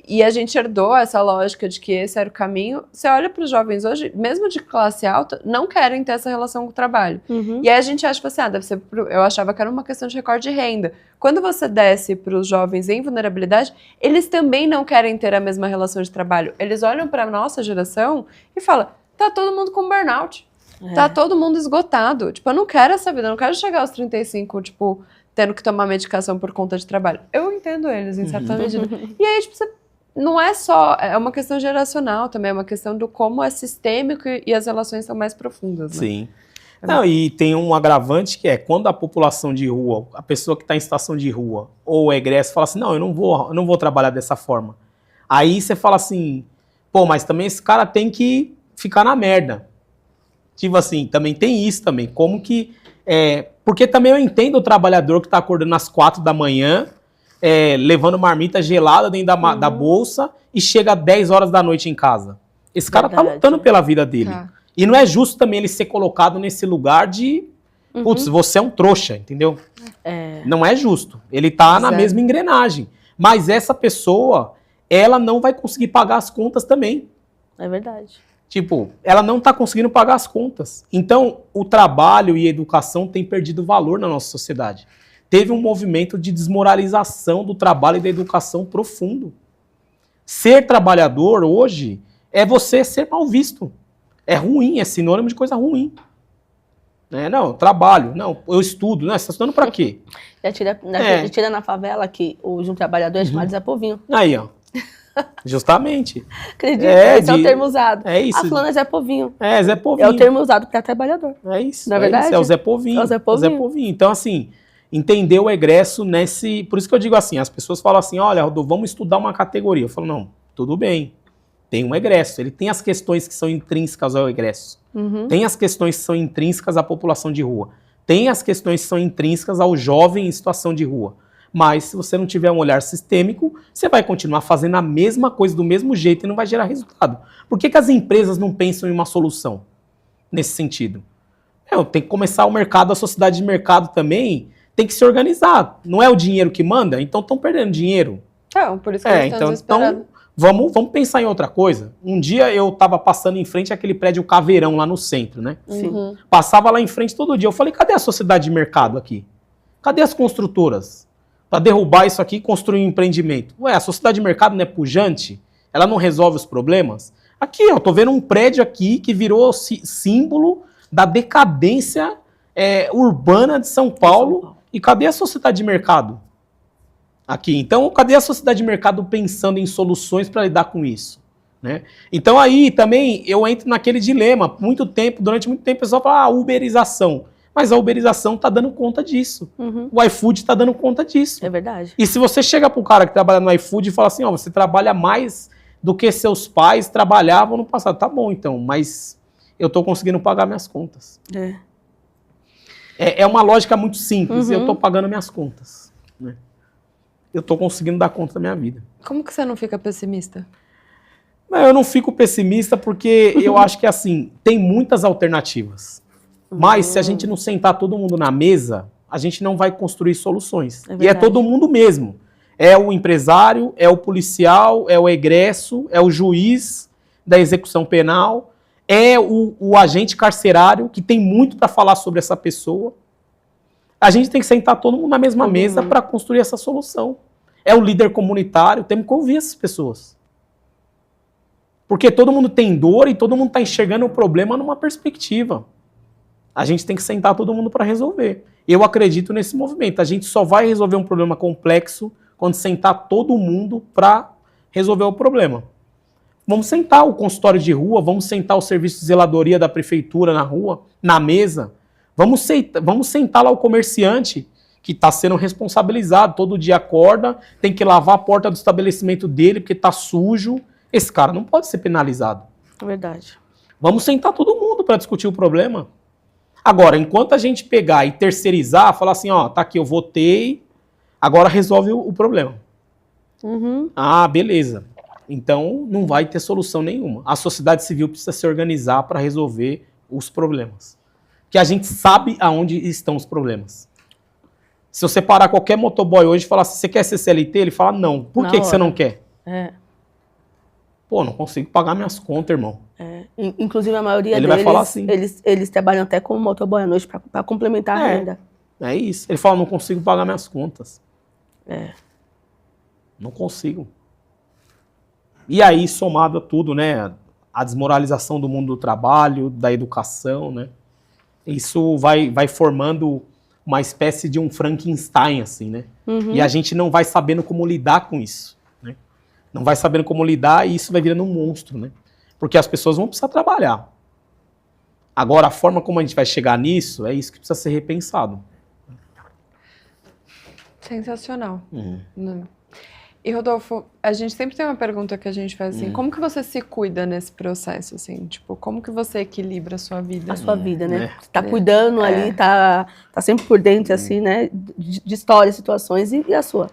e a gente herdou essa lógica de que esse era o caminho. Você olha para os jovens hoje, mesmo de classe alta, não querem ter essa relação com o trabalho. E aí a gente acha, assim, deve ser... Eu achava que era uma questão de recorde de renda. Quando você desce para os jovens em vulnerabilidade, eles também não querem ter a mesma relação de trabalho. Eles olham para a nossa geração e falam, tá todo mundo com burnout. Tá todo mundo esgotado. Tipo, eu não quero essa vida, eu não quero chegar aos 35, tipo, tendo que tomar medicação por conta de trabalho. Eu entendo eles, em certa medida. E aí, tipo, não é só... É uma questão geracional também, é uma questão do como é sistêmico e as relações são mais profundas, né? Sim. Não, e tem um agravante que é quando a população de rua, a pessoa que está em situação de rua ou o egresso fala assim, não, eu não vou trabalhar dessa forma. Aí você fala assim, pô, mas também esse cara tem que ficar na merda. Tipo assim, também tem isso também. Como que... porque também eu entendo o trabalhador que está acordando às 4 da manhã, levando marmita gelada dentro da bolsa e chega às 10 horas da noite em casa. Esse cara tá lutando pela vida dele. E não é justo também ele ser colocado nesse lugar de... Putz, você é um trouxa, entendeu? Não é justo. Ele tá na mesma engrenagem. Mas essa pessoa, ela não vai conseguir pagar as contas também. É verdade. Tipo, ela não está conseguindo pagar as contas. Então, o trabalho e a educação têm perdido valor na nossa sociedade. Teve um movimento de desmoralização do trabalho e da educação profundo. Ser trabalhador hoje é você ser mal visto. É ruim, é sinônimo de coisa ruim. Não, eu trabalho, não, eu estudo. Não, você está estudando para quê? Tira na favela que um trabalhador é chamado Zé Povinho. Aí, ó. Justamente. Acredita? Esse é o termo usado. É isso. A fulana é Zé Povinho. Zé Povinho. É o termo usado para trabalhador. É isso. Não é verdade? Isso, é o Zé Povinho. É o Zé Povinho. Então, assim, entender o egresso nesse... Por isso que eu digo assim, as pessoas falam assim, olha, Rodolfo, vamos estudar uma categoria. Eu falo, não, tudo bem. Tem um egresso. Ele tem as questões que são intrínsecas ao egresso. Tem as questões que são intrínsecas à população de rua. Tem as questões que são intrínsecas ao jovem em situação de rua. Mas se você não tiver um olhar sistêmico, você vai continuar fazendo a mesma coisa do mesmo jeito e não vai gerar resultado. Por que as empresas não pensam em uma solução nesse sentido? Tem que começar o mercado, a sociedade de mercado também tem que se organizar. Não é o dinheiro que manda? Então estão perdendo dinheiro. Então, por isso que eles estão desesperados. Vamos pensar em outra coisa. Um dia eu estava passando em frente àquele prédio Caveirão lá no centro, né? Sim. Passava lá em frente todo dia. Eu falei, cadê a sociedade de mercado aqui? Cadê as construtoras? Para derrubar isso aqui e construir um empreendimento. A sociedade de mercado não é pujante? Ela não resolve os problemas? Aqui, eu tô vendo um prédio aqui que virou símbolo da decadência urbana de São Paulo. E cadê a sociedade de mercado? Aqui. Então, cadê a sociedade de mercado pensando em soluções para lidar com isso? Né? Então, aí também eu entro naquele dilema. Durante muito tempo, o pessoal fala, uberização. Mas a uberização está dando conta disso. O iFood está dando conta disso. É verdade. E se você chega para o cara que trabalha no iFood e fala assim, você trabalha mais do que seus pais trabalhavam no passado. Tá bom, então, mas eu estou conseguindo pagar minhas contas. É uma lógica muito simples. Eu estou pagando minhas contas. Né? Eu estou conseguindo dar conta da minha vida. Como que você não fica pessimista? Eu não fico pessimista porque eu acho que, assim, tem muitas alternativas. Mas se a gente não sentar todo mundo na mesa, a gente não vai construir soluções. E é todo mundo mesmo. É o empresário, é o policial, é o egresso, é o juiz da execução penal, é o agente carcerário, que tem muito para falar sobre essa pessoa. A gente tem que sentar todo mundo na mesma mesa para construir essa solução. É o líder comunitário, temos que ouvir essas pessoas. Porque todo mundo tem dor e todo mundo está enxergando o problema numa perspectiva. A gente tem que sentar todo mundo para resolver. Eu acredito nesse movimento. A gente só vai resolver um problema complexo quando sentar todo mundo para resolver o problema. Vamos sentar o consultório de rua, vamos sentar o serviço de zeladoria da prefeitura na rua, na mesa. Vamos sentar lá o comerciante que está sendo responsabilizado. Todo dia acorda, tem que lavar a porta do estabelecimento dele porque está sujo. Esse cara não pode ser penalizado. Verdade. Vamos sentar todo mundo para discutir o problema. Agora, enquanto a gente pegar e terceirizar, falar assim, ó, tá aqui, eu votei, agora resolve o problema. Ah, beleza. Então, não vai ter solução nenhuma. A sociedade civil precisa se organizar para resolver os problemas. Que a gente sabe aonde estão os problemas. Se você parar qualquer motoboy hoje e falar assim, você quer ser CLT? Ele fala, não. Por que você não quer? Pô, não consigo pagar minhas contas, irmão. Inclusive, a maioria Ele deles, vai falar assim. eles trabalham até como motoboy à noite para complementar a renda. É isso. Ele fala, não consigo pagar minhas contas. Não consigo. E aí, somado a tudo, né? A desmoralização do mundo do trabalho, da educação, né? Isso vai formando uma espécie de um Frankenstein, assim, né? E a gente não vai sabendo como lidar com isso, né? Não vai sabendo como lidar e isso vai virando um monstro, né? Porque as pessoas vão precisar trabalhar. Agora, a forma como a gente vai chegar nisso, é isso que precisa ser repensado. Sensacional. E, Rodolfo, a gente sempre tem uma pergunta que a gente faz assim, como que você se cuida nesse processo, assim? Tipo, como que você equilibra a sua vida? A sua vida, né? Você tá cuidando ali, tá sempre por dentro, assim, né? De histórias, situações e a sua?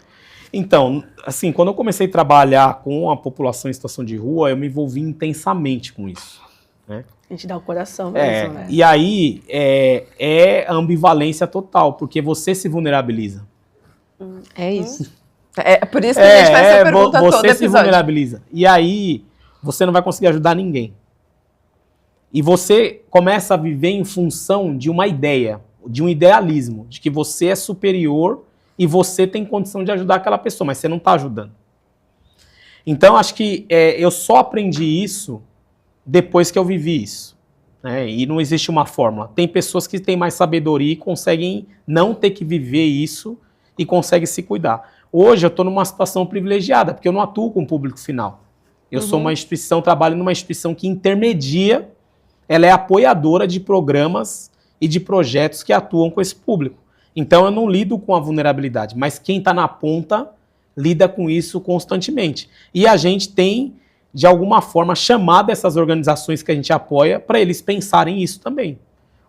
Então, assim, quando eu comecei a trabalhar com a população em situação de rua, eu me envolvi intensamente com isso, né? A gente dá o coração mesmo, né? E aí, é a ambivalência total, porque você se vulnerabiliza. É isso. É por isso que a gente faz essa pergunta todo episódio. Você se vulnerabiliza. E aí, você não vai conseguir ajudar ninguém. E você começa a viver em função de uma ideia, de um idealismo, de que você é superior e você tem condição de ajudar aquela pessoa, mas você não está ajudando. Então, acho que eu só aprendi isso depois que eu vivi isso, né? E não existe uma fórmula. Tem pessoas que têm mais sabedoria e conseguem não ter que viver isso e conseguem se cuidar. Hoje eu estou numa situação privilegiada, porque eu não atuo com o público final. Eu sou uma instituição, trabalho numa instituição que intermedia, ela é apoiadora de programas e de projetos que atuam com esse público. Então eu não lido com a vulnerabilidade, mas quem está na ponta lida com isso constantemente. E a gente tem, de alguma forma, chamado essas organizações que a gente apoia para eles pensarem isso também.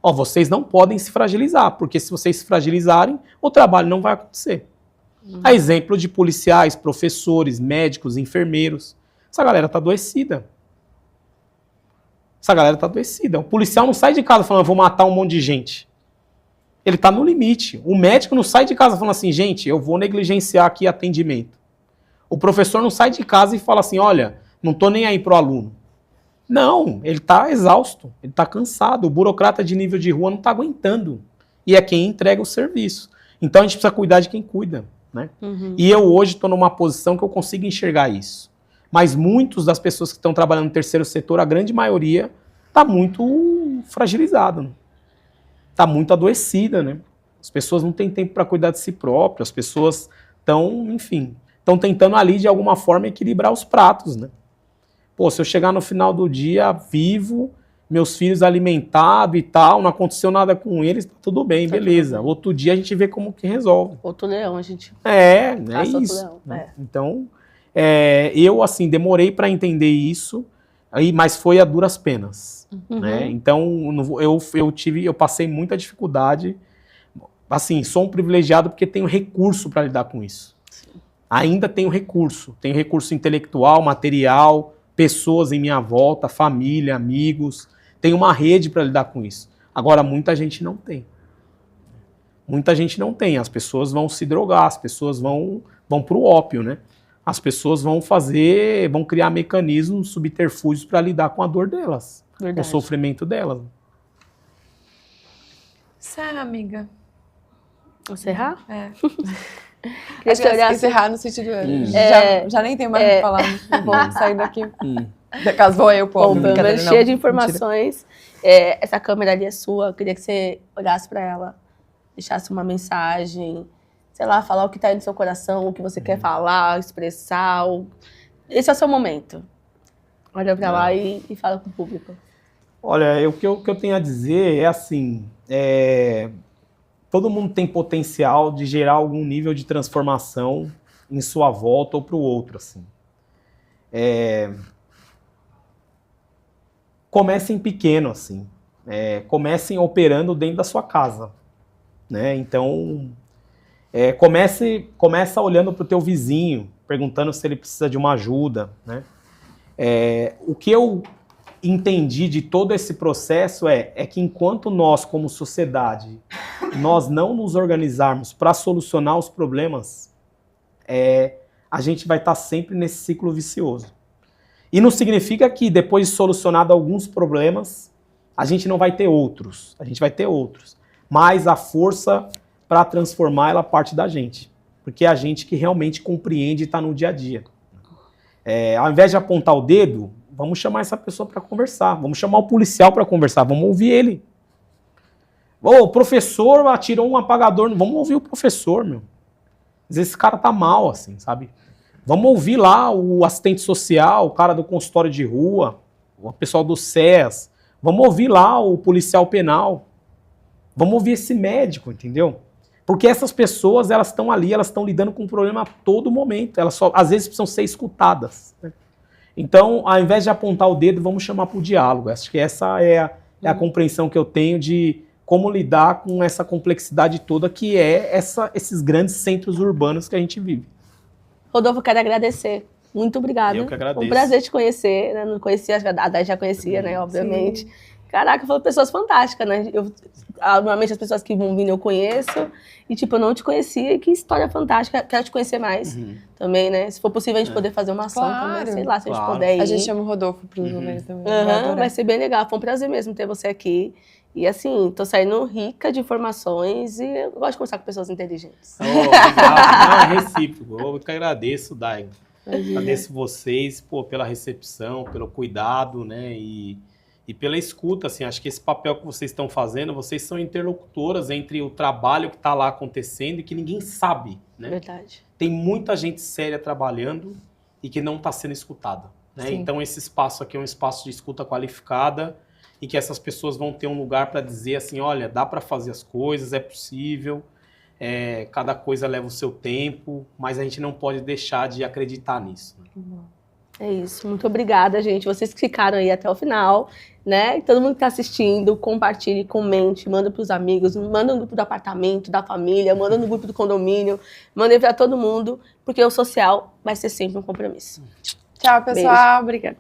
Ó, vocês não podem se fragilizar, porque se vocês se fragilizarem, o trabalho não vai acontecer. A exemplo de policiais, professores, médicos, enfermeiros. Essa galera tá adoecida. O policial não sai de casa falando, vou matar um monte de gente. Ele tá no limite. O médico não sai de casa falando assim, gente, eu vou negligenciar aqui atendimento. O professor não sai de casa e fala assim, olha, não tô nem aí pro aluno. Não, ele tá exausto, ele tá cansado. O burocrata de nível de rua não tá aguentando. E é quem entrega o serviço. Então a gente precisa cuidar de quem cuida, né? E eu hoje estou numa posição que eu consigo enxergar isso. Mas muitas das pessoas que estão trabalhando no terceiro setor, a grande maioria, está muito fragilizada, né? Está muito adoecida, né? As pessoas não têm tempo para cuidar de si próprias, as pessoas estão, enfim, estão tentando ali de alguma forma equilibrar os pratos, né? Pô, se eu chegar no final do dia vivo, meus filhos alimentados e tal, não aconteceu nada com eles, tá tudo bem, beleza. Outro dia a gente vê como que resolve. Outro leão, a gente... É isso. Né? Então, eu, assim, demorei para entender isso, mas foi a duras penas. Né? Então, eu passei muita dificuldade. Assim, sou um privilegiado porque tenho recurso para lidar com isso. Sim. Ainda tenho recurso intelectual, material, pessoas em minha volta, família, amigos. Tenho uma rede para lidar com isso. Agora, muita gente não tem. Muita gente não tem. As pessoas vão se drogar, as pessoas vão para o ópio, né? As pessoas vão criar mecanismos, subterfúgios para lidar com a dor delas, com o sofrimento delas. Amiga, Encerrar? É. Queria Acho que olhar assim. encerrar no sentido. Já nem tem mais o que falar. Vou sair daqui. Caso vou eu, pô. Bom, Brincadeira, não. cheia de Mentira. informações. Essa câmera ali é sua. Eu queria que você olhasse para ela, deixasse uma mensagem, sei lá, falar o que está aí no seu coração, o que você quer falar, expressar. Esse é o seu momento. Olha para lá e fala com o público. Olha, o que eu tenho a dizer é assim, todo mundo tem potencial de gerar algum nível de transformação em sua volta ou para o outro, assim. Comecem pequeno, assim. Comecem operando dentro da sua casa, né? Então, começa olhando para o teu vizinho, perguntando se ele precisa de uma ajuda, né? O que eu entendi de todo esse processo é que enquanto nós, como sociedade, nós não nos organizarmos para solucionar os problemas, a gente vai estar sempre nesse ciclo vicioso. E não significa que depois de solucionado alguns problemas, a gente não vai ter outros. A gente vai ter outros. Mas a força para transformar, ela parte da gente. Porque é a gente que realmente compreende e está no dia a dia. Ao invés de apontar o dedo, vamos chamar essa pessoa para conversar. Vamos chamar o policial para conversar. Vamos ouvir ele. O professor atirou um apagador. Vamos ouvir o professor, meu. Às vezes esse cara tá mal, assim, sabe? Vamos ouvir lá o assistente social, o cara do consultório de rua, o pessoal do SES. Vamos ouvir lá o policial penal. Vamos ouvir esse médico, entendeu? Porque essas pessoas, elas estão ali, elas estão lidando com um problema a todo momento. Elas só, às vezes, precisam ser escutadas, né? Então, ao invés de apontar o dedo, vamos chamar para o diálogo. Acho que essa é a compreensão que eu tenho de como lidar com essa complexidade toda que esses grandes centros urbanos que a gente vive. Rodolfo, quero agradecer. Muito obrigada. Eu que agradeço. Um prazer te conhecer, né? Não conhecia, a Day já conhecia, né? Obviamente. Sim. Caraca, foram pessoas fantásticas, né? Normalmente as pessoas que vão vindo eu conheço. E, tipo, eu não te conhecia. E que história fantástica. Quero te conhecer mais também, né? Se for possível, a gente poder fazer uma ação também. Sei lá, se a gente puder ir. A gente chama o Rodolfo para os números também. Vai ser bem legal. Foi um prazer mesmo ter você aqui. E assim, tô saindo rica de informações e eu gosto de conversar com pessoas inteligentes. Obrigado. Não, é recíproco. Eu que agradeço, Day. Agradeço vocês pela recepção, pelo cuidado, né? E pela escuta, assim, acho que esse papel que vocês estão fazendo, vocês são interlocutoras entre o trabalho que está lá acontecendo e que ninguém sabe, né? Verdade. Tem muita gente séria trabalhando e que não está sendo escutada, né? Então esse espaço aqui é um espaço de escuta qualificada e que essas pessoas vão ter um lugar para dizer assim, olha, dá para fazer as coisas, é possível, cada coisa leva o seu tempo, mas a gente não pode deixar de acreditar nisso. Né? É isso, muito obrigada, gente. Vocês que ficaram aí até o final, né? E todo mundo que está assistindo, compartilhe, comente, manda para os amigos, manda no grupo do apartamento, da família, manda no grupo do condomínio, manda para todo mundo, porque o social vai ser sempre um compromisso. Tchau, pessoal. Beijo. Obrigada.